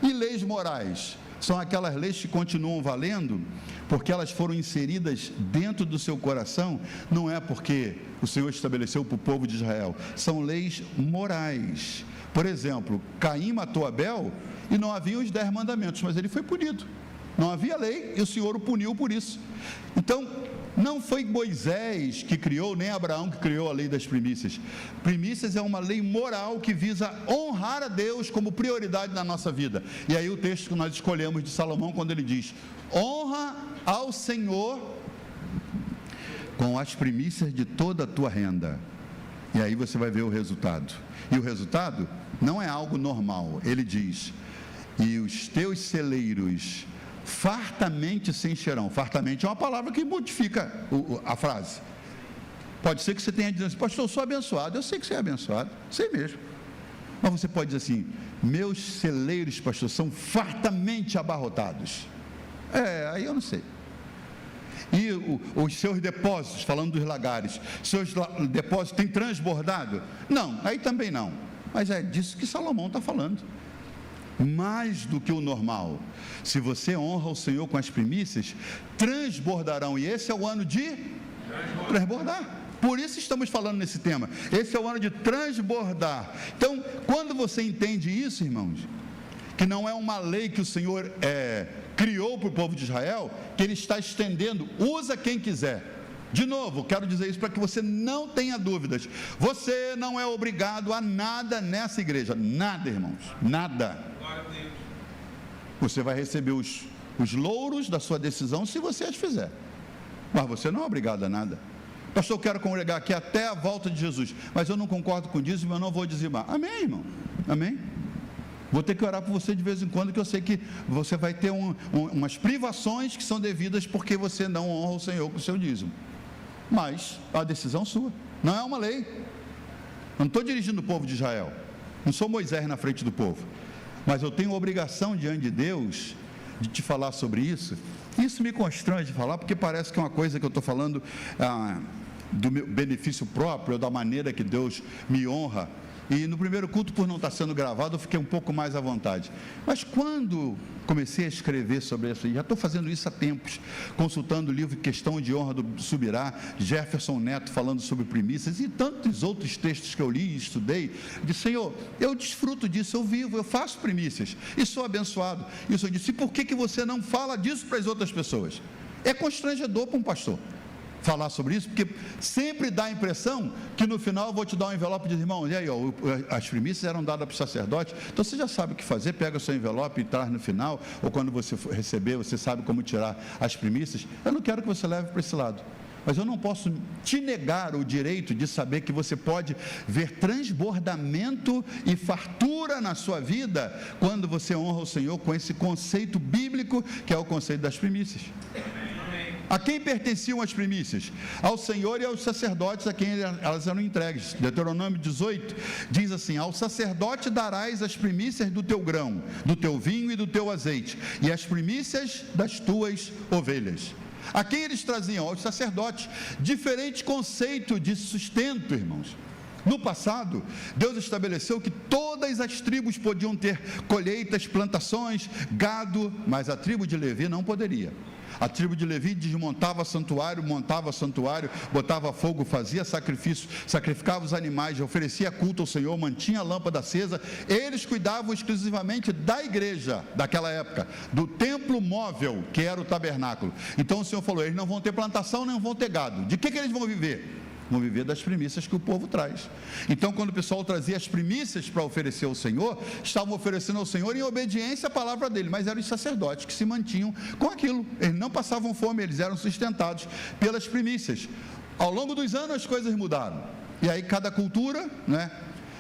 E leis morais? São aquelas leis que continuam valendo, porque elas foram inseridas dentro do seu coração, não é porque o Senhor estabeleceu para o povo de Israel, são leis morais. Por exemplo, Caim matou Abel e não havia os 10 mandamentos, mas ele foi punido. Não havia lei e o Senhor o puniu por isso. Então, não foi Moisés que criou, nem Abraão que criou a lei das primícias. Primícias é uma lei moral que visa honrar a Deus como prioridade na nossa vida. E aí o texto que nós escolhemos de Salomão, quando ele diz, honra ao Senhor com as primícias de toda a tua renda. E aí você vai ver o resultado. E o resultado não é algo normal. Ele diz, e os teus celeiros fartamente se encherão. Fartamente é uma palavra que modifica a frase. Pode ser que você tenha dizendo assim, pastor, eu sou abençoado. Eu sei que você é abençoado, sei mesmo. Mas você pode dizer assim, meus celeiros, pastor, são fartamente abarrotados. Aí eu não sei. E os seus depósitos, falando dos lagares, seus depósitos têm transbordado? Não, aí também não. Mas é disso que Salomão está falando. Mais do que o normal. Se você honra o Senhor com as primícias, transbordarão. E esse é o ano de transbordar. Por isso estamos falando nesse tema. Esse é o ano de transbordar. Então, quando você entende isso, irmãos, que não é uma lei que o Senhor criou para o povo de Israel, que Ele está estendendo, usa quem quiser. De novo, quero dizer isso para que você não tenha dúvidas. Você não é obrigado a nada nessa igreja. Nada, irmãos. Nada. Você vai receber os louros da sua decisão se você as fizer. Mas você não é obrigado a nada. Pastor, eu quero congregar aqui até a volta de Jesus, mas eu não concordo com dízimo, eu não vou dizimar. Amém, irmão? Amém? Vou ter que orar por você de vez em quando, que eu sei que você vai ter umas privações que são devidas porque você não honra o Senhor com o seu dízimo. Mas a decisão sua, não é uma lei. Eu não estou dirigindo o povo de Israel, não sou Moisés na frente do povo, mas eu tenho obrigação diante de Deus de te falar sobre isso. Isso me constrange de falar, porque parece que é uma coisa que eu estou falando do meu benefício próprio, da maneira que Deus me honra. E no primeiro culto, por não estar sendo gravado, eu fiquei um pouco mais à vontade. Mas quando comecei a escrever sobre isso, já estou fazendo isso há tempos, consultando o livro Questão de Honra do Subirá, Jefferson Neto falando sobre primícias e tantos outros textos que eu li e estudei, disse: Senhor, eu desfruto disso, eu vivo, eu faço primícias e sou abençoado. Isso eu disse: e por que você não fala disso para as outras pessoas? É constrangedor para um pastor falar sobre isso, porque sempre dá a impressão que no final eu vou te dar um envelope e dizer: irmão, e aí, ó, as primícias eram dadas para o sacerdote, então você já sabe o que fazer, pega o seu envelope e traz no final, ou quando você for receber, você sabe como tirar as primícias. Eu não quero que você leve para esse lado, mas eu não posso te negar o direito de saber que você pode ver transbordamento e fartura na sua vida quando você honra o Senhor com esse conceito bíblico que é o conceito das primícias. A quem pertenciam as primícias? Ao Senhor e aos sacerdotes a quem elas eram entregues. Deuteronômio 18 diz assim: ao sacerdote darás as primícias do teu grão, do teu vinho e do teu azeite, e as primícias das tuas ovelhas. A quem eles traziam? Aos sacerdotes. Diferente conceito de sustento, irmãos. No passado, Deus estabeleceu que todas as tribos podiam ter colheitas, plantações, gado, mas a tribo de Levi não poderia. A tribo de Levi desmontava santuário, montava santuário, botava fogo, fazia sacrifício, sacrificava os animais, oferecia culto ao Senhor, mantinha a lâmpada acesa. Eles cuidavam exclusivamente da igreja daquela época, do templo móvel, que era o tabernáculo. Então o Senhor falou: eles não vão ter plantação, nem vão ter gado. De que eles vão viver? Vão viver das primícias que o povo traz. Então, quando o pessoal trazia as primícias para oferecer ao Senhor, estavam oferecendo ao Senhor em obediência à palavra dele, mas eram os sacerdotes que se mantinham com aquilo. Eles não passavam fome, eles eram sustentados pelas primícias. Ao longo dos anos as coisas mudaram, e aí cada cultura,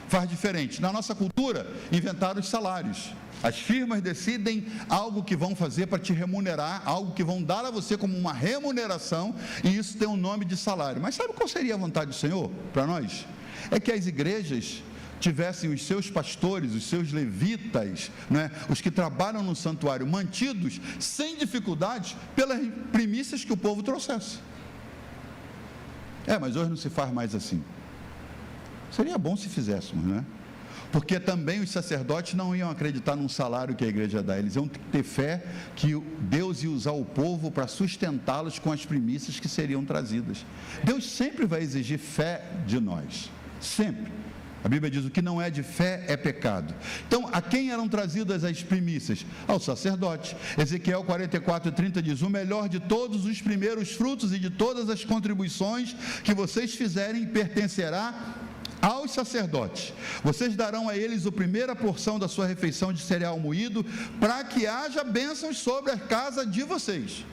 faz diferente. Na nossa cultura, inventaram os salários. As firmas decidem algo que vão fazer para te remunerar, algo que vão dar a você como uma remuneração, e isso tem um nome de salário. Mas sabe qual seria a vontade do Senhor para nós? É que as igrejas tivessem os seus pastores, os seus levitas, os que trabalham no santuário, mantidos sem dificuldades pelas primícias que o povo trouxesse. Mas hoje não se faz mais assim. Seria bom se fizéssemos, Porque também os sacerdotes não iam acreditar num salário que a igreja dá, eles iam ter fé que Deus ia usar o povo para sustentá-los com as primícias que seriam trazidas. Deus sempre vai exigir fé de nós, sempre. A Bíblia diz: o que não é de fé é pecado. Então, a quem eram trazidas as primícias? Aos sacerdotes. Ezequiel 44:30 diz: o melhor de todos os primeiros frutos e de todas as contribuições que vocês fizerem pertencerá aos sacerdotes. Vocês darão a eles a primeira porção da sua refeição de cereal moído, para que haja bênçãos sobre a casa de vocês.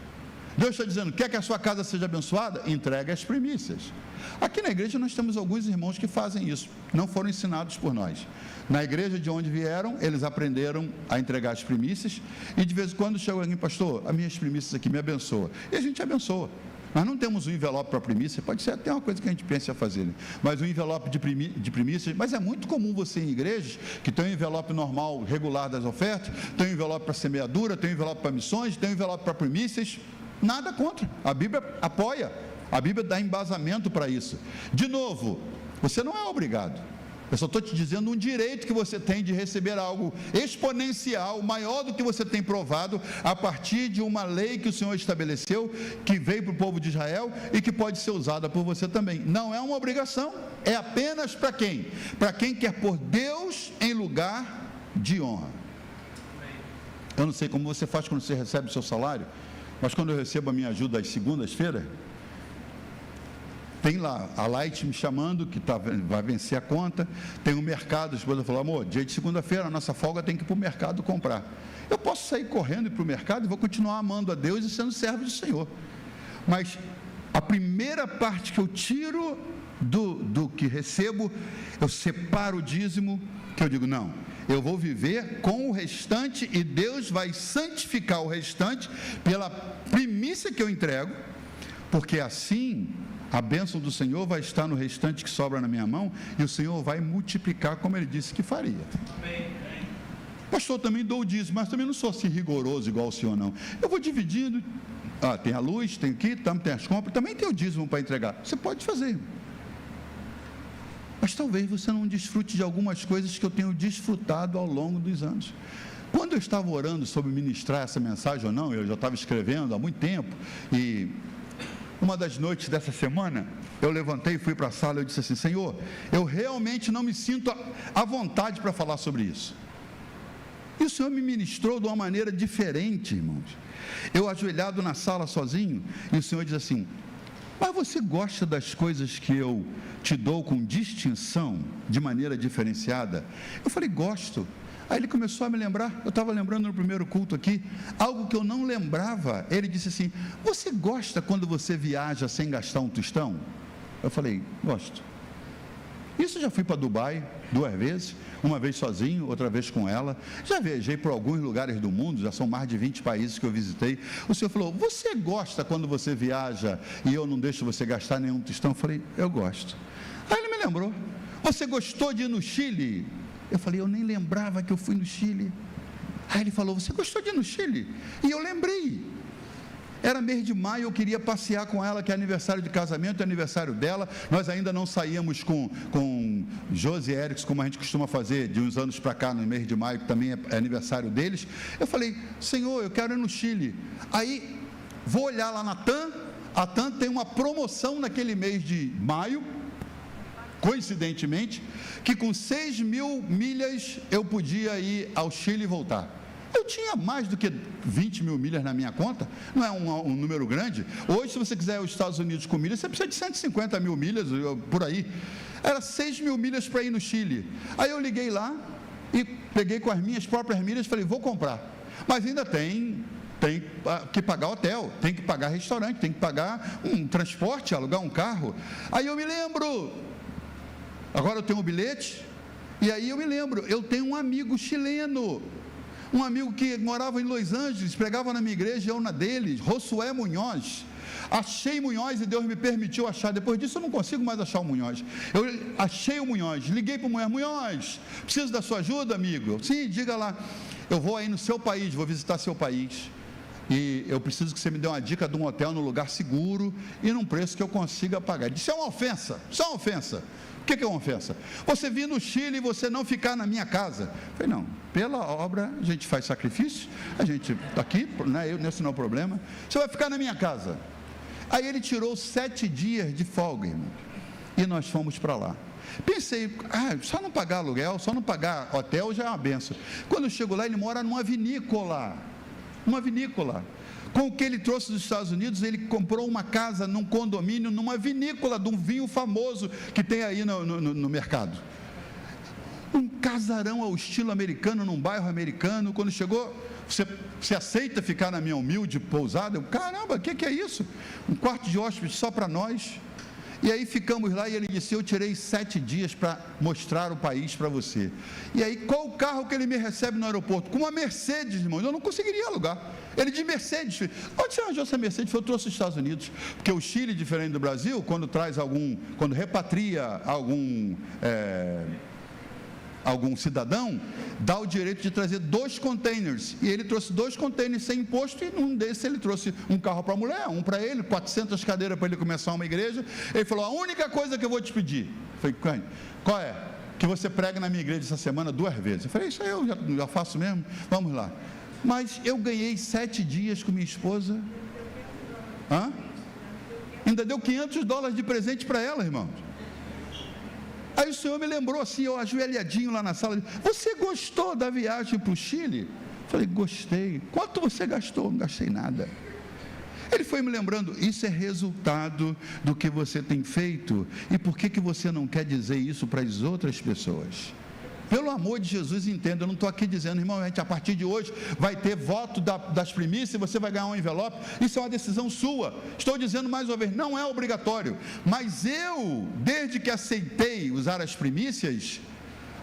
Deus está dizendo: quer que a sua casa seja abençoada? Entregue as primícias. Aqui na igreja nós temos alguns irmãos que fazem isso, não foram ensinados por nós. Na igreja de onde vieram, eles aprenderam a entregar as primícias, e de vez em quando chega alguém: pastor, as minhas primícias aqui me abençoa. E a gente abençoa. Nós não temos um envelope para primícia, pode ser até uma coisa que a gente pensa a fazer, mas um envelope de primícias. Mas é muito comum você, em igrejas que tem um envelope normal, regular das ofertas, tem um envelope para semeadura, tem um envelope para missões, tem um envelope para primícias. Nada contra, a Bíblia apoia, a Bíblia dá embasamento para isso. De novo, você não é obrigado. Eu só estou te dizendo um direito que você tem de receber algo exponencial, maior do que você tem provado, a partir de uma lei que o Senhor estabeleceu, que veio para o povo de Israel e que pode ser usada por você também. Não é uma obrigação, é apenas para quem? Para quem quer pôr Deus em lugar de honra. Eu não sei como você faz quando você recebe o seu salário, mas quando eu recebo a minha ajuda às segundas-feiras, tem lá a Light me chamando, que vai vencer a conta, tem o mercado, a esposa falou, amor, dia de segunda-feira, a nossa folga tem que ir para o mercado comprar. Eu posso sair correndo e ir para o mercado e vou continuar amando a Deus e sendo servo do Senhor. Mas a primeira parte que eu tiro do que recebo, eu separo o dízimo, que eu digo, não, eu vou viver com o restante e Deus vai santificar o restante pela primícia que eu entrego, porque assim a bênção do Senhor vai estar no restante que sobra na minha mão e o Senhor vai multiplicar como Ele disse que faria. Pastor, também dou o dízimo, mas também não sou assim rigoroso igual o senhor não. Eu vou dividindo, tem a luz, tem aqui, tem as compras, também tem o dízimo para entregar. Você pode fazer. Mas talvez você não desfrute de algumas coisas que eu tenho desfrutado ao longo dos anos. Quando eu estava orando sobre ministrar essa mensagem ou não, eu já estava escrevendo há muito tempo, e uma das noites dessa semana, eu levantei e fui para a sala e eu disse assim, Senhor, eu realmente não me sinto à vontade para falar sobre isso. E o Senhor me ministrou de uma maneira diferente, irmãos. Eu ajoelhado na sala sozinho, e o Senhor diz assim, mas você gosta das coisas que eu te dou com distinção, de maneira diferenciada? Eu falei, gosto. Aí ele começou a me lembrar, eu estava lembrando no primeiro culto aqui, algo que eu não lembrava. Ele disse assim, você gosta quando você viaja sem gastar um tostão? Eu falei, gosto. Isso eu já fui para Dubai 2 vezes, uma vez sozinho, outra vez com ela. Já viajei por alguns lugares do mundo, já são mais de 20 países que eu visitei. O Senhor falou, você gosta quando você viaja e eu não deixo você gastar nenhum tostão? Eu falei, eu gosto. Aí ele me lembrou, você gostou de ir no Chile? Eu falei, eu nem lembrava que eu fui no Chile. Aí ele falou, você gostou de ir no Chile? E eu lembrei. Era mês de maio, eu queria passear com ela, que é aniversário de casamento, é aniversário dela. Nós ainda não saímos com Josi e Erickson, como a gente costuma fazer de uns anos para cá, no mês de maio, que também é aniversário deles. Eu falei, Senhor, eu quero ir no Chile. Aí, vou olhar lá na TAM, a TAM tem uma promoção naquele mês de maio, coincidentemente, que com 6.000 milhas eu podia ir ao Chile e voltar. Eu tinha mais do que 20.000 milhas na minha conta, não é um número grande. Hoje, se você quiser ir aos Estados Unidos com milhas, você precisa de 150.000 milhas, por aí. Era 6.000 milhas para ir no Chile. Aí eu liguei lá e peguei com as minhas próprias milhas e falei, vou comprar. Mas ainda tem que pagar hotel, tem que pagar restaurante, tem que pagar um transporte, alugar um carro. Aí eu me lembro, agora eu tenho um bilhete, e aí eu me lembro, eu tenho um amigo chileno, um amigo que morava em Los Angeles, pregava na minha igreja, eu na dele, Josué Munhoz. Achei Munhoz e Deus me permitiu achar. Depois disso eu não consigo mais achar o Munhoz. Eu achei o Munhoz, liguei para o Munhoz, Munhoz, preciso da sua ajuda, amigo? Sim, diga lá, eu vou aí no seu país, vou visitar seu país, e eu preciso que você me dê uma dica de um hotel num lugar seguro e num preço que eu consiga pagar. Ele disse, isso é uma ofensa, isso é uma ofensa. O que é uma ofensa? Você vir no Chile e você não ficar na minha casa. Eu falei, não, pela obra a gente faz sacrifício, a gente está aqui, né, esse não é o problema, você vai ficar na minha casa. Aí ele tirou 7 dias de folga, irmão, e nós fomos para lá. Pensei, só não pagar aluguel, só não pagar hotel já é uma benção. Quando eu chego lá, ele mora numa vinícola, com o que ele trouxe dos Estados Unidos, ele comprou uma casa num condomínio, numa vinícola de um vinho famoso que tem aí no mercado. Um casarão ao estilo americano, num bairro americano. Quando chegou, você aceita ficar na minha humilde pousada? Eu, caramba, o que é isso? Um quarto de hóspede só para nós. E aí ficamos lá e ele disse, eu tirei 7 dias para mostrar o país para você. E aí, qual o carro que ele me recebe no aeroporto? Com uma Mercedes, irmão, eu não conseguiria alugar. Ele de Mercedes, onde você arranjou essa Mercedes? Eu trouxe dos Estados Unidos, porque o Chile, diferente do Brasil, quando repatria algum cidadão, dá o direito de trazer 2 containers, e ele trouxe 2 containers sem imposto, e num desses ele trouxe um carro para a mulher, um para ele, 400 cadeiras para ele começar uma igreja. Ele falou, a única coisa que eu vou te pedir, eu falei, qual é? Que você pregue na minha igreja essa semana 2 vezes. Eu falei, isso aí eu já faço mesmo, vamos lá. Mas eu ganhei 7 dias com minha esposa, ainda deu $500 de presente para ela, irmão. Aí o Senhor me lembrou assim, eu ajoelhadinho lá na sala, você gostou da viagem para o Chile? Falei, gostei. Quanto você gastou? Não gastei nada. Ele foi me lembrando, isso é resultado do que você tem feito. E por que você não quer dizer isso para as outras pessoas? Pelo amor de Jesus, entenda, eu não estou aqui dizendo, irmão, a gente a partir de hoje vai ter voto das primícias e você vai ganhar um envelope. Isso é uma decisão sua. Estou dizendo mais uma vez, não é obrigatório. Mas eu, desde que aceitei usar as primícias,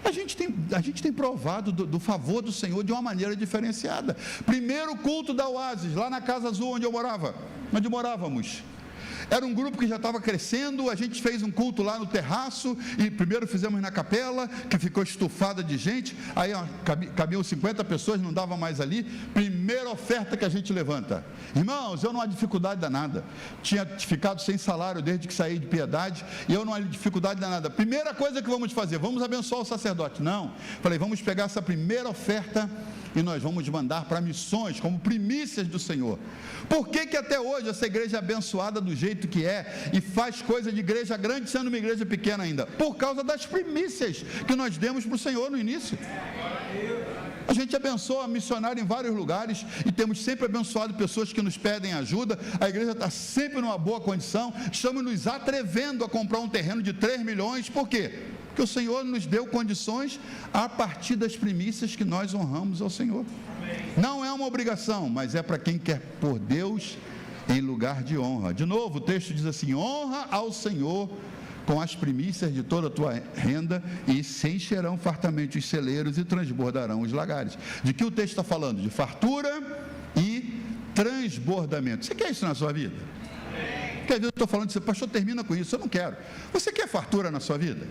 a gente tem provado do favor do Senhor de uma maneira diferenciada. Primeiro culto da Oásis, lá na Casa Azul, onde morávamos. Era um grupo que já estava crescendo, a gente fez um culto lá no terraço, e primeiro fizemos na capela, que ficou estufada de gente, aí cabiam 50 pessoas, não dava mais ali. Primeira oferta que a gente levanta. Irmãos, eu não há dificuldade danada, tinha ficado sem salário desde que saí de Piedade, e eu não há dificuldade danada. Primeira coisa que vamos fazer, vamos abençoar o sacerdote. Não, falei, vamos pegar essa primeira oferta e nós vamos mandar para missões, como primícias do Senhor. Por que até hoje essa igreja é abençoada do jeito que é, e faz coisa de igreja grande, sendo uma igreja pequena ainda? Por causa das primícias que nós demos para o Senhor no início. A gente abençoa missionário em vários lugares, e temos sempre abençoado pessoas que nos pedem ajuda. A igreja está sempre numa boa condição, estamos nos atrevendo a comprar um terreno de 3 milhões, por quê? Porque o Senhor nos deu condições a partir das primícias que nós honramos ao Senhor. Não é uma obrigação, mas é para quem quer pôr Deus em lugar de honra. De novo, o texto diz assim: honra ao Senhor com as primícias de toda a tua renda, e se encherão fartamente os celeiros e transbordarão os lagares. De que o texto está falando? De fartura e transbordamento. Você quer isso na sua vida? Porque às vezes eu estou falando de pastor, termina com isso. Eu não quero. Você quer fartura na sua vida?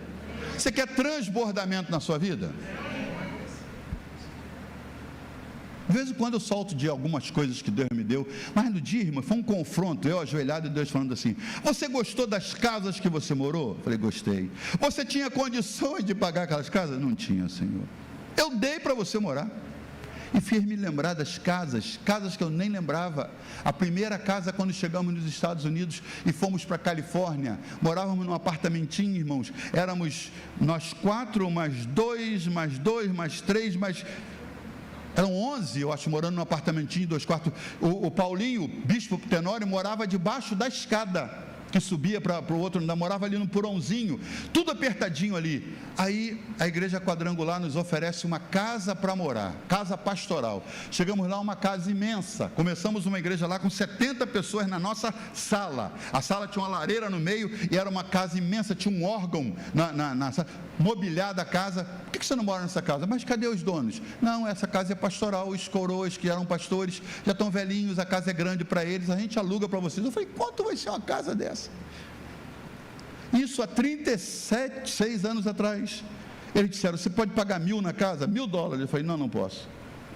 Você quer transbordamento na sua vida? De vez em quando eu solto de algumas coisas que Deus me deu, mas no dia, irmão, foi um confronto, eu ajoelhado e Deus falando assim: você gostou das casas que você morou? Eu falei, gostei. Você tinha condições de pagar aquelas casas? Não tinha, Senhor. Eu dei para você morar. E fiz me lembrar das casas que eu nem lembrava. A primeira casa, quando chegamos nos Estados Unidos e fomos para a Califórnia, morávamos num apartamentinho, irmãos. Éramos nós 4, mais 2, mais 3, eram 11, eu acho, morando num apartamentinho de 2 quartos. O Paulinho, o bispo Tenório, morava debaixo da escada que subia para o outro, ainda morava ali no porãozinho, tudo apertadinho ali. Aí a igreja quadrangular nos oferece uma casa para morar, casa pastoral. Chegamos lá, uma casa imensa. Começamos uma igreja lá com 70 pessoas na sala. A sala tinha uma lareira no meio e era uma casa imensa, tinha um órgão na sala, mobiliada a casa. Por que você não mora nessa casa? Mas cadê os donos? Não, essa casa é pastoral, os coroas que eram pastores já estão velhinhos, a casa é grande para eles, a gente aluga para vocês. Eu falei, quanto vai ser uma casa dessa? Isso há 36 anos atrás. Eles disseram, você pode pagar $1.000 na casa? $1.000. Eu falei, não posso.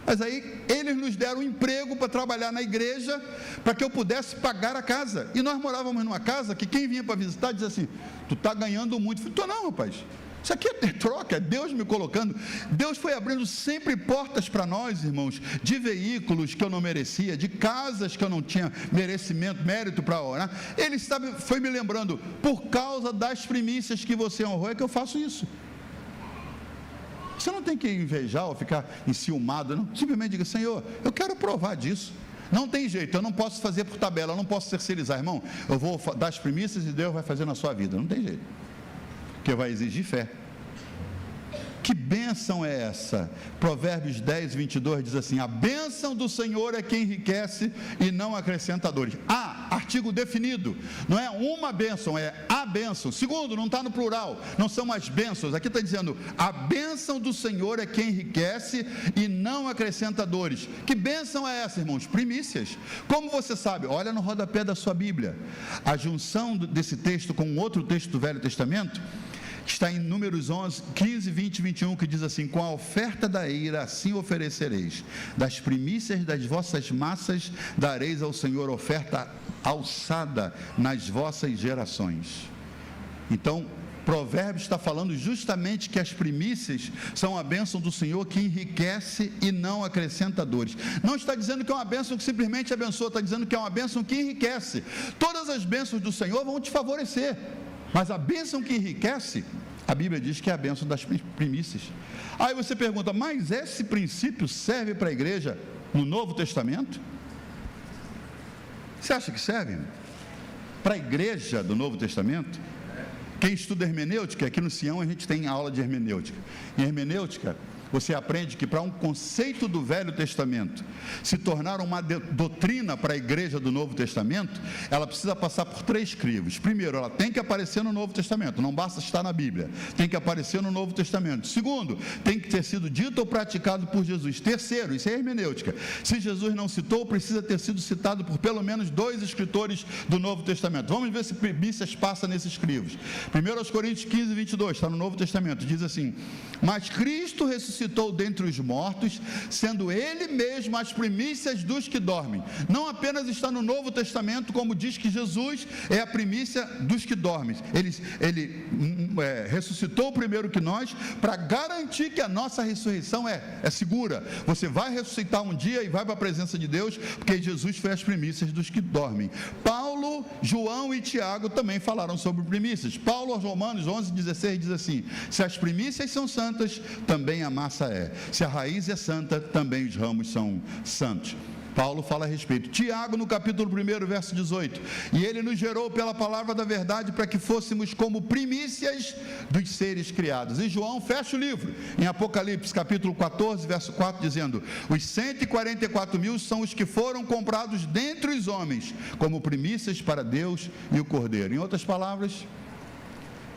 Mas aí eles nos deram um emprego para trabalhar na igreja, para que eu pudesse pagar a casa. E nós morávamos numa casa que quem vinha para visitar dizia assim, tu está ganhando muito. Eu falei, tô não, rapaz, isso aqui é ter troca, é Deus me colocando. Deus foi abrindo sempre portas para nós, irmãos, de veículos que eu não merecia, de casas que eu não tinha mérito para orar. Ele foi me lembrando, por causa das primícias que você honrou, é que eu faço isso. Você não tem que invejar ou ficar enciumado, não. Simplesmente diga, Senhor, eu quero provar disso. Não tem jeito, eu não posso fazer por tabela, eu não posso terceirizar, irmão. Eu vou dar as primícias e Deus vai fazer na sua vida. Não tem jeito, porque vai exigir fé. Que bênção é essa? Provérbios 10, 22 diz assim: a bênção do Senhor é quem enriquece e não acrescenta dores. Artigo definido, não é uma bênção, é a bênção. Segundo, não está no plural, não são as bênçãos. Aqui está dizendo, a bênção do Senhor é quem enriquece e não acrescenta dores. Que bênção é essa, irmãos? Primícias. Como você sabe? Olha no rodapé da sua Bíblia, a junção desse texto com outro texto do Velho Testamento, está em Números 11, 15, 20 e 21, que diz assim: com a oferta da eira assim oferecereis, das primícias das vossas massas dareis ao Senhor oferta alçada nas vossas gerações. Então, Provérbios está falando justamente que as primícias são a bênção do Senhor que enriquece e não acrescenta dores. Não está dizendo que é uma bênção que simplesmente abençoa, está dizendo que é uma bênção que enriquece. Todas as bênçãos do Senhor vão te favorecer, mas a bênção que enriquece A Bíblia diz que é a bênção das primícias. Aí você pergunta, mas esse princípio serve para a igreja no Novo Testamento? Você acha que serve para a igreja do Novo Testamento? Quem estuda hermenêutica, aqui no Sião a gente tem aula de hermenêutica. Em hermenêutica, você aprende que para um conceito do Velho Testamento se tornar uma doutrina para a igreja do Novo Testamento, ela precisa passar por 3 crivos. Primeiro, ela tem que aparecer no Novo Testamento, não basta estar na Bíblia, tem que aparecer no Novo Testamento. Segundo, tem que ter sido dito ou praticado por Jesus. Terceiro, isso é hermenêutica, se Jesus não citou, precisa ter sido citado por pelo menos 2 escritores do Novo Testamento. Vamos ver se primícias passa nesses crivos. 1 Coríntios 15, 22, está no Novo Testamento, diz assim: mas Cristo ressuscitou dentre os mortos, sendo Ele mesmo as primícias dos que dormem. Não apenas está no Novo Testamento, como diz que Jesus é a primícia dos que dormem. Ele ressuscitou primeiro que nós, para garantir que a nossa ressurreição é segura. Você vai ressuscitar um dia e vai para a presença de Deus, porque Jesus foi as primícias dos que dormem. Paulo, João e Tiago também falaram sobre primícias. Paulo, aos Romanos 11, 16, diz assim: se as primícias são santas, também a massa é. Se a raiz é santa, também os ramos são santos. Paulo fala a respeito. Tiago, no capítulo 1, verso 18: e ele nos gerou pela palavra da verdade, para que fôssemos como primícias dos seres criados. E João fecha o livro, em Apocalipse, capítulo 14, verso 4, dizendo: os 144.000 são os que foram comprados dentre os homens, como primícias para Deus e o Cordeiro. Em outras palavras,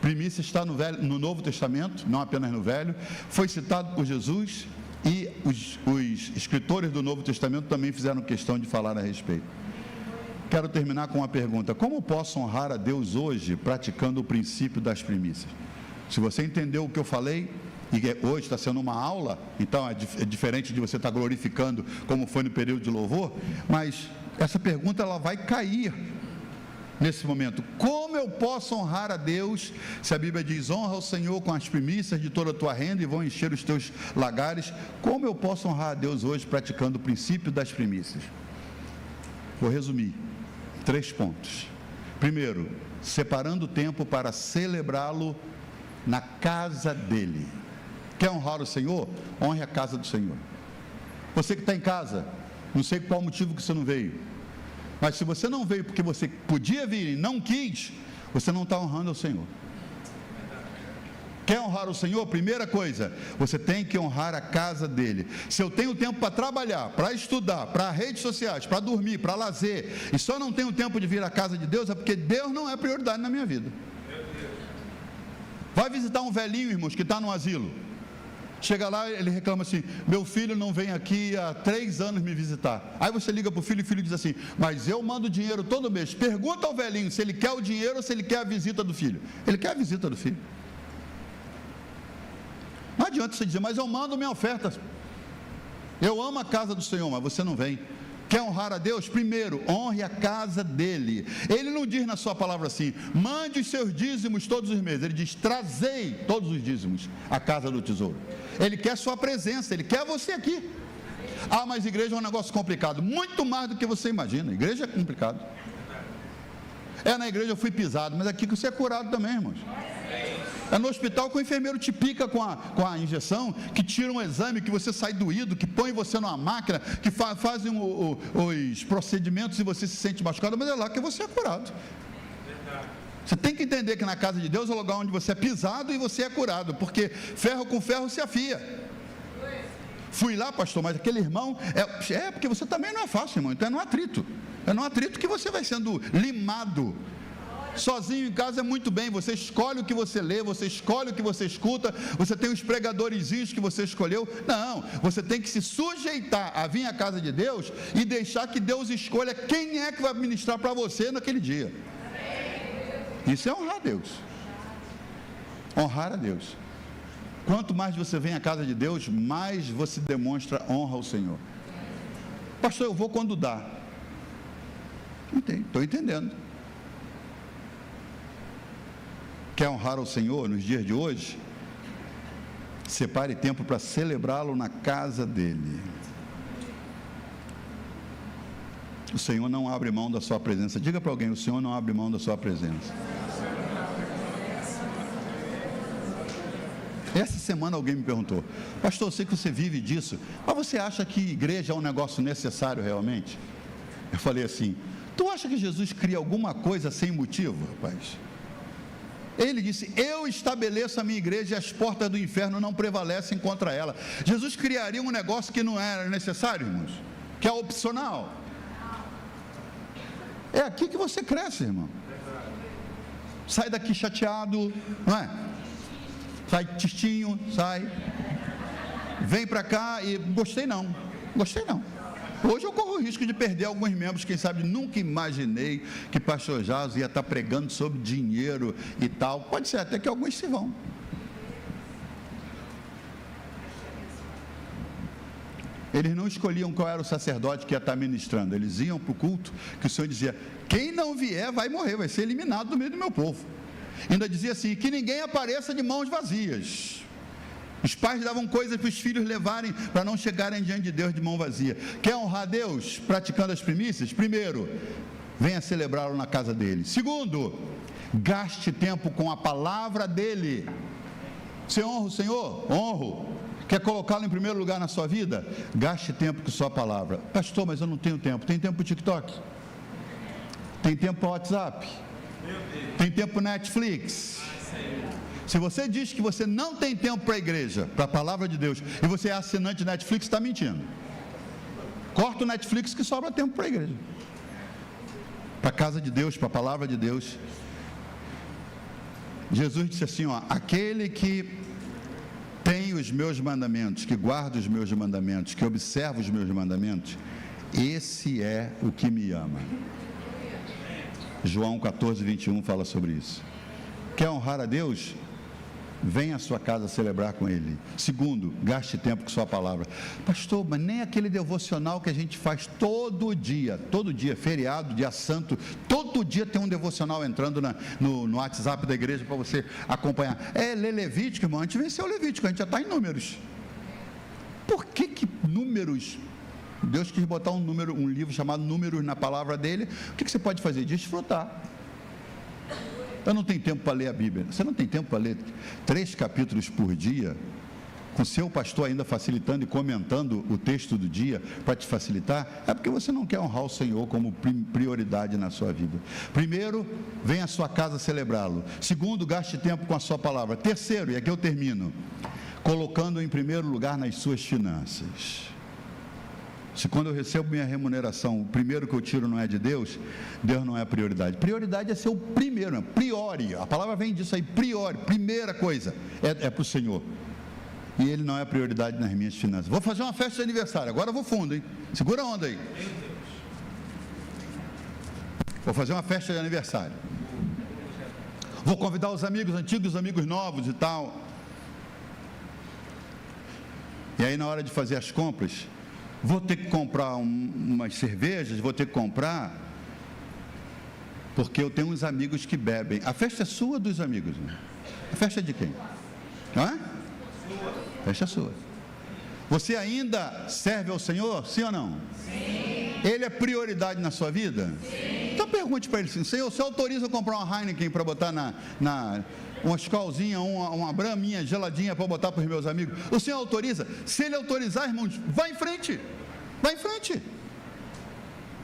primícia está no Novo Testamento, não apenas no Velho, foi citado por Jesus, e os escritores do Novo Testamento também fizeram questão de falar a respeito. Quero terminar com uma pergunta: como posso honrar a Deus hoje praticando o princípio das primícias? Se você entendeu o que eu falei, e hoje está sendo uma aula, então é diferente de você estar glorificando como foi no período de louvor, mas essa pergunta ela vai cair nesse momento. Como eu posso honrar a Deus, se a Bíblia diz: honra o Senhor com as primícias de toda a tua renda e vão encher os teus lagares? Como eu posso honrar a Deus hoje praticando o princípio das primícias? Vou resumir, 3 pontos. Primeiro, separando o tempo para celebrá-lo na casa dele. Quer honrar o Senhor? Honre a casa do Senhor. Você que está em casa, não sei qual motivo que você não veio, mas se você não veio porque você podia vir e não quis, você não está honrando o Senhor. Quer honrar o Senhor? Primeira coisa, você tem que honrar a casa dele. Se eu tenho tempo para trabalhar, para estudar, para redes sociais, para dormir, para lazer, e só não tenho tempo de vir à casa de Deus, é porque Deus não é prioridade na minha vida. Vai visitar um velhinho, irmãos, que está no asilo. Chega lá, ele reclama assim: meu filho não vem aqui há 3 anos me visitar. Aí você liga para o filho e o filho diz assim: mas eu mando dinheiro todo mês. Pergunta ao velhinho se ele quer o dinheiro ou se ele quer a visita do filho. Ele quer a visita do filho. Não adianta você dizer: mas eu mando minha oferta, eu amo a casa do Senhor, mas você não vem. Quer honrar a Deus? Primeiro, honre a casa dele. Ele não diz na sua palavra assim: mande os seus dízimos todos os meses. Ele diz: trazei todos os dízimos à casa do tesouro. Ele quer sua presença, ele quer você aqui. Ah, mas igreja é um negócio complicado. Muito mais do que você imagina. Igreja é complicado. Na igreja eu fui pisado, mas aqui que você é curado também, irmãos. É no hospital que o enfermeiro te pica com a injeção, que tira um exame, que você sai doído, que põe você numa máquina, que fazem os procedimentos e você se sente machucado, mas é lá que você é curado. Você tem que entender que na casa de Deus é o lugar onde você é pisado e você é curado, porque ferro com ferro se afia. Fui lá, pastor, mas aquele irmão, porque você também não é fácil, irmão, então é no atrito. É no atrito que você vai sendo limado. Sozinho em casa é muito bem, você escolhe o que você lê, você escolhe o que você escuta, você tem os pregadorzinhos que você escolheu. Não, você tem que se sujeitar a vir à casa de Deus e deixar que Deus escolha quem é que vai ministrar para você naquele dia. Isso é honrar a Deus. Honrar a Deus. Quanto mais você vem à casa de Deus, mais você demonstra honra ao Senhor. Pastor, eu vou quando dá. Estou entendendo. Quer honrar ao Senhor nos dias de hoje? Separe tempo para celebrá-lo na casa dele. O Senhor não abre mão da sua presença. Diga para alguém: o Senhor não abre mão da sua presença. Essa semana alguém me perguntou: pastor, eu sei que você vive disso, mas você acha que igreja é um negócio necessário realmente? Eu falei assim: tu acha que Jesus cria alguma coisa sem motivo, rapaz? Ele disse: eu estabeleço a minha igreja e as portas do inferno não prevalecem contra ela. Jesus criaria um negócio que não era necessário, irmãos, que é opcional. É aqui que você cresce, irmão. Sai daqui chateado, não é? Sai tistinho, sai. Vem para cá e gostei não. Hoje eu corro o risco de perder alguns membros, quem sabe nunca imaginei que pastor Jaso ia estar pregando sobre dinheiro e tal. Pode ser até que alguns se vão. Eles não escolhiam qual era o sacerdote que ia estar ministrando, eles iam para o culto, que o Senhor dizia: quem não vier vai morrer, vai ser eliminado do meio do meu povo. Ainda dizia assim: que ninguém apareça de mãos vazias. Os pais davam coisas para os filhos levarem, para não chegarem diante de Deus de mão vazia. Quer honrar a Deus praticando as primícias? Primeiro, venha celebrá-lo na casa dele. Segundo, gaste tempo com a palavra dele. Você honra o Senhor? Honro. Quer colocá-lo em primeiro lugar na sua vida? Gaste tempo com sua palavra. Pastor, mas eu não tenho tempo. Tem tempo para o TikTok? Tem tempo para o WhatsApp? Tem tempo para Netflix? Se você diz que você não tem tempo para a igreja, para a palavra de Deus, e você é assinante de Netflix, está mentindo. Corta o Netflix que sobra tempo para a igreja, para a casa de Deus, para a palavra de Deus. Jesus disse assim, ó: aquele que tem os meus mandamentos, que guarda os meus mandamentos, que observa os meus mandamentos, esse é o que me ama. João 14, 21 fala sobre isso. Quer honrar a Deus? Venha à sua casa celebrar com Ele. Segundo, gaste tempo com sua palavra. Pastor, mas nem aquele devocional que a gente faz todo dia, feriado, dia santo, todo dia tem um devocional entrando no WhatsApp da igreja para você acompanhar. Lê Levítico, irmão, a gente venceu o Levítico, a gente já está em Números. Por que Números? Deus quis botar um livro chamado Números na palavra dele. O que você pode fazer? Desfrutar. Eu não tenho tempo para ler a Bíblia. Você não tem tempo para ler 3 capítulos por dia, com seu pastor ainda facilitando e comentando o texto do dia para te facilitar? É porque você não quer honrar o Senhor como prioridade na sua vida. Primeiro, venha à sua casa celebrá-lo. Segundo, gaste tempo com a sua palavra. Terceiro, e aqui eu termino, colocando em primeiro lugar nas suas finanças. Se quando eu recebo minha remuneração, o primeiro que eu tiro não é de Deus, Deus não é a prioridade. Prioridade é ser o primeiro, priori, a palavra vem disso aí, priori, primeira coisa, é para o Senhor. E Ele não é a prioridade nas minhas finanças. Vou fazer uma festa de aniversário, agora eu vou fundo, hein? Segura a onda aí. Vou fazer uma festa de aniversário. Vou convidar os amigos antigos, os amigos novos e tal. E aí na hora de fazer as compras, vou ter que comprar umas cervejas, vou ter que comprar, porque eu tenho uns amigos que bebem. A festa é sua ou dos amigos? A festa é de quem? Hã? A festa é sua. Você ainda serve ao Senhor? Sim ou não? Sim. Ele é prioridade na sua vida? Sim. Então pergunte para ele assim: Senhor, você autoriza eu comprar uma Heineken para botar uma Skolzinha, uma braminha geladinha para botar para os meus amigos? O Senhor autoriza? Se Ele autorizar, irmãos, vai em frente. Vai em frente.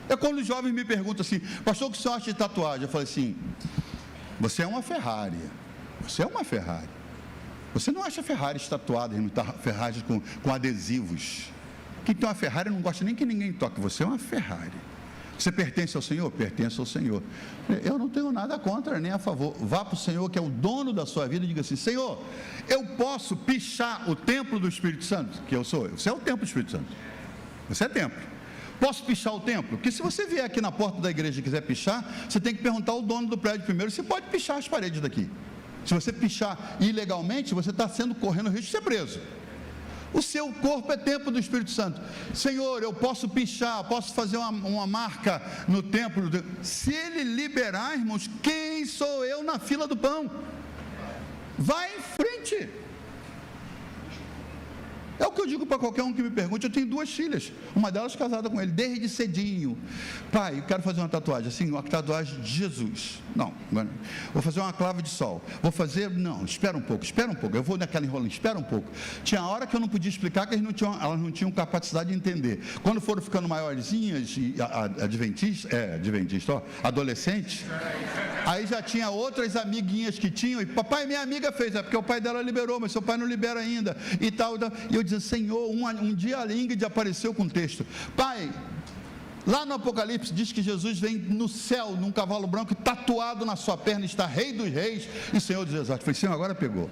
É quando os jovens me perguntam assim: pastor, o que o senhor acha de tatuagem? Eu falei assim: você é uma Ferrari. Você é uma Ferrari. Você não acha Ferraris tatuadas, Ferraris com adesivos. Quem tem uma Ferrari não gosta nem que ninguém toque. Você é uma Ferrari. Você pertence ao Senhor? Pertence ao Senhor. Eu não tenho nada contra nem a favor. Vá para o Senhor, que é o dono da sua vida, e diga assim: Senhor, eu posso pichar o templo do Espírito Santo? Que eu sou. Você é o templo do Espírito Santo. Você é templo. Posso pichar o templo? Porque se você vier aqui na porta da igreja e quiser pichar, você tem que perguntar ao dono do prédio primeiro se pode pichar as paredes daqui. Se você pichar ilegalmente, você está correndo o risco de ser preso. O seu corpo é templo do Espírito Santo. Senhor, eu posso pichar, posso fazer uma marca no templo. Se Ele liberar, irmãos, quem sou eu na fila do pão? Vai em frente. É o que eu digo para qualquer um que me pergunte. Eu tenho 2 filhas, uma delas casada com ele, desde cedinho. Pai, eu quero fazer uma tatuagem, assim, uma tatuagem de Jesus. Não, vou fazer uma clava de sol. Vou fazer, não, espera um pouco. Eu vou naquela enrolando, espera um pouco. Tinha hora que eu não podia explicar, que elas não tinham capacidade de entender. Quando foram ficando maiorzinhas, adolescentes, aí já tinha outras amiguinhas que tinham, e papai, minha amiga fez, porque o pai dela liberou, mas seu pai não libera ainda, e tal. E eu dizia, Senhor, um dia a Ingrid apareceu com um texto, pai, lá no Apocalipse diz que Jesus vem no céu, num cavalo branco, tatuado na sua perna está Rei dos Reis e Senhor dos Exércitos. Falei, Senhor, agora pegou.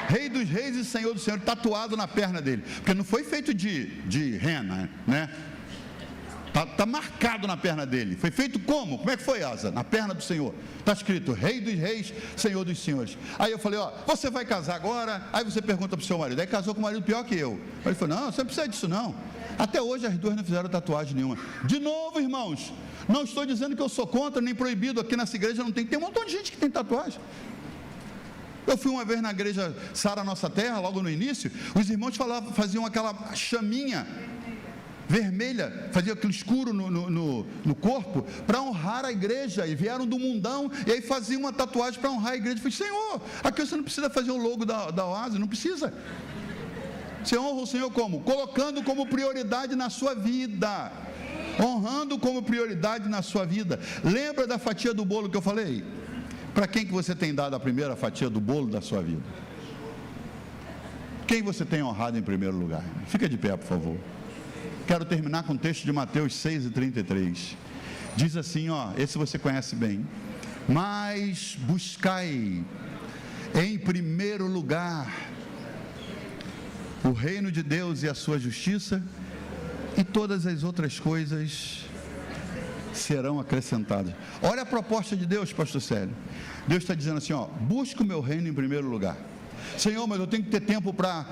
Rei dos Reis e Senhor do Senhor, tatuado na perna dele, porque não foi feito de rena, né? Está marcado na perna dele. Foi feito como? Como é que foi, Asa? Na perna do Senhor. Está escrito, Rei dos Reis, Senhor dos Senhores. Aí eu falei, você vai casar agora? Aí você pergunta para o seu marido. Aí casou com um marido pior que eu. Aí ele falou, não, você não precisa disso não. Até hoje as 2 não fizeram tatuagem nenhuma. De novo, irmãos, não estou dizendo que eu sou contra, nem proibido. Aqui nessa igreja não tem. Tem um montão de gente que tem tatuagem. Eu fui uma vez na igreja Sara Nossa Terra, logo no início. Os irmãos faziam aquela chaminha vermelha, fazia aquele escuro no corpo, para honrar a igreja, e vieram do mundão, e aí faziam uma tatuagem para honrar a igreja. Eu falei, Senhor, aqui você não precisa fazer o logo da Oase, não precisa. Você honra o Senhor como? Colocando como prioridade na sua vida, honrando como prioridade na sua vida. Lembra da fatia do bolo que eu falei? Para quem que você tem dado a primeira fatia do bolo da sua vida? Quem você tem honrado em primeiro lugar? Fica de pé, por favor. Quero terminar com o texto de Mateus 6:33. Diz assim, esse você conhece bem. Mas buscai em primeiro lugar o reino de Deus e a sua justiça, e todas as outras coisas serão acrescentadas. Olha a proposta de Deus, pastor Célio. Deus está dizendo assim, busca o meu reino em primeiro lugar. Senhor, mas eu tenho que ter tempo para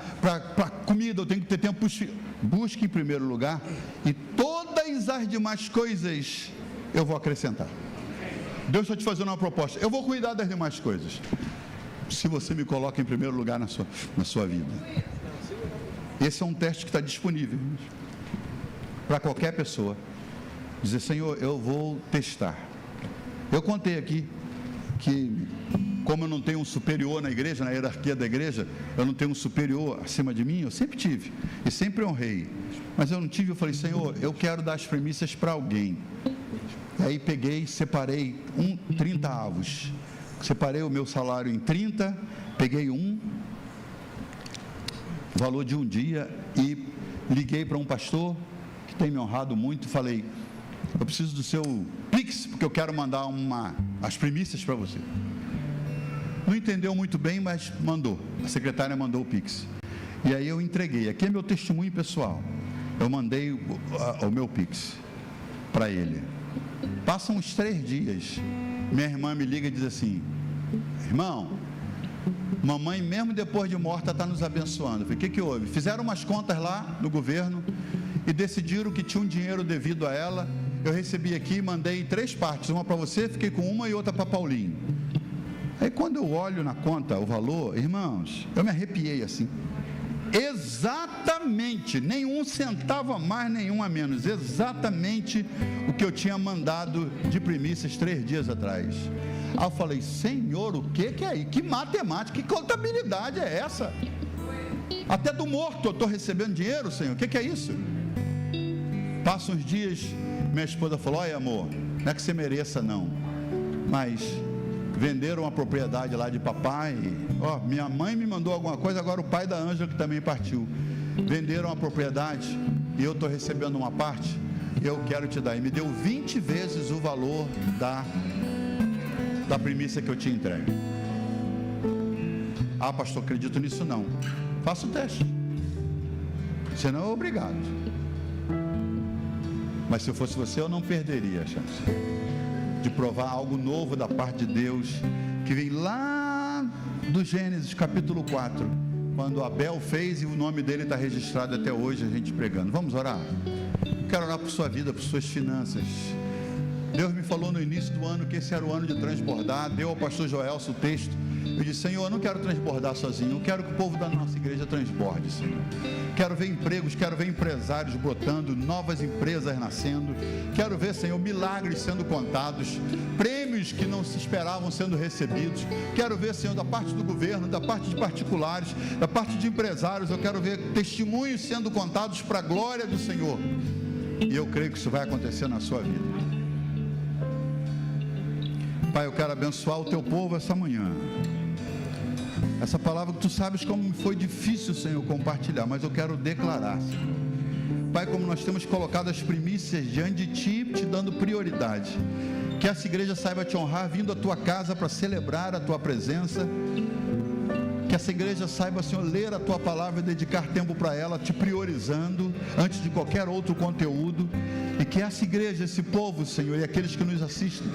comida, eu tenho que ter tempo para os filhos. Busque em primeiro lugar, e todas as demais coisas eu vou acrescentar. Deus está te fazendo uma proposta. Eu vou cuidar das demais coisas, se você me coloca em primeiro lugar na sua vida. Esse é um teste que está disponível para qualquer pessoa. Dizer, Senhor, eu vou testar. Eu contei aqui que, como eu não tenho um superior na igreja, na hierarquia da igreja, eu não tenho um superior acima de mim, eu sempre tive, e sempre honrei, mas eu não tive. Eu falei, Senhor, eu quero dar as premissas para alguém. Aí peguei, separei 30 avos, separei o meu salário em 30, peguei valor de um dia, e liguei para um pastor que tem me honrado muito, falei, eu preciso do seu Pix, porque eu quero mandar as primícias para você. Não entendeu muito bem, mas mandou. A secretária mandou o Pix. E aí eu entreguei. Aqui é meu testemunho pessoal. Eu mandei o meu Pix para ele. Passam uns 3 dias. Minha irmã me liga e diz assim, irmão, mamãe mesmo depois de morta está nos abençoando. Eu falei, o que houve? Fizeram umas contas lá no governo e decidiram que tinha um dinheiro devido a ela. Eu recebi aqui e mandei em 3 partes. Uma para você, fiquei com uma, e outra para Paulinho. Aí quando eu olho na conta o valor, irmãos, eu me arrepiei assim. Exatamente, nenhum centavo a mais, nenhum a menos. Exatamente o que eu tinha mandado de primícias 3 dias atrás. Aí eu falei, Senhor, o que é aí? Que matemática, que contabilidade é essa? Até do morto eu estou recebendo dinheiro, Senhor. O que é isso? Passam uns dias, minha esposa falou, olha amor, não é que você mereça não, mas venderam uma propriedade lá de papai, minha mãe me mandou alguma coisa, agora o pai da Ângela que também partiu, venderam a propriedade e eu estou recebendo uma parte, eu quero te dar, e me deu 20 vezes o valor da primícia que eu tinha entregue. Pastor, acredito nisso não. Faça o teste, senão é obrigado. Mas se eu fosse você, eu não perderia a chance de provar algo novo da parte de Deus, que vem lá do Gênesis capítulo 4, quando Abel fez, e o nome dele está registrado até hoje, a gente pregando. Vamos orar? Quero orar por sua vida, por suas finanças. Deus me falou no início do ano que esse era o ano de transbordar, deu ao pastor Joelson o texto. Eu disse: Senhor, eu não quero transbordar sozinho, eu quero que o povo da nossa igreja transborde, Senhor. Quero ver empregos, quero ver empresários brotando, novas empresas nascendo. Quero ver, Senhor, milagres sendo contados, prêmios que não se esperavam sendo recebidos. Quero ver, Senhor, da parte do governo, da parte de particulares, da parte de empresários, eu quero ver testemunhos sendo contados para a glória do Senhor. E eu creio que isso vai acontecer na sua vida. Pai, eu quero abençoar o teu povo essa manhã. Essa palavra que tu sabes como foi difícil, Senhor, compartilhar, mas eu quero declarar, Senhor. Pai, como nós temos colocado as primícias diante de Ti, te dando prioridade. Que essa igreja saiba te honrar, vindo à Tua casa para celebrar a Tua presença. Que essa igreja saiba, Senhor, ler a Tua palavra e dedicar tempo para ela, te priorizando antes de qualquer outro conteúdo. E que essa igreja, esse povo, Senhor, e aqueles que nos assistem,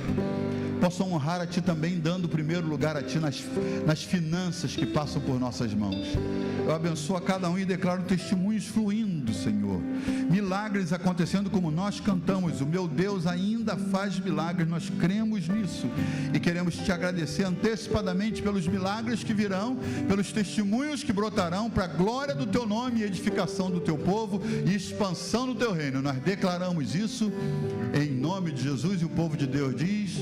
possam honrar a Ti também, dando o primeiro lugar a Ti nas finanças que passam por nossas mãos. Eu abençoo a cada um e declaro testemunhos fluindo, Senhor. Milagres acontecendo como nós cantamos. O meu Deus ainda faz milagres, nós cremos nisso. E queremos Te agradecer antecipadamente pelos milagres que virão, pelos testemunhos que brotarão, para a glória do Teu nome e edificação do Teu povo e expansão do Teu reino. Nós declaramos isso em nome de Jesus, e o povo de Deus diz: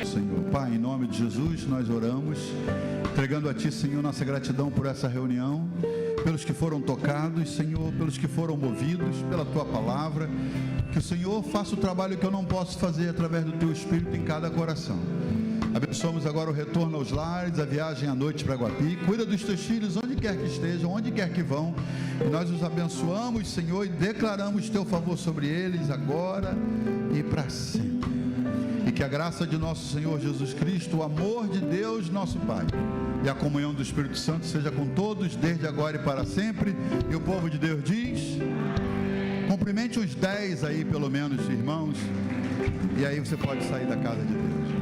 Senhor. Pai, em nome de Jesus, nós oramos, entregando a Ti, Senhor, nossa gratidão por essa reunião, pelos que foram tocados, Senhor, pelos que foram movidos pela Tua palavra. Que o Senhor faça o trabalho que eu não posso fazer através do Teu Espírito em cada coração. Abençoamos agora o retorno aos lares, a viagem à noite para Guapi. Cuida dos Teus filhos onde quer que estejam, onde quer que vão. E nós os abençoamos, Senhor, e declaramos Teu favor sobre eles agora e para sempre. E que a graça de nosso Senhor Jesus Cristo, o amor de Deus, nosso Pai, e a comunhão do Espírito Santo seja com todos, desde agora e para sempre. E o povo de Deus diz: cumprimente uns 10 aí, pelo menos, irmãos, e aí você pode sair da casa de Deus.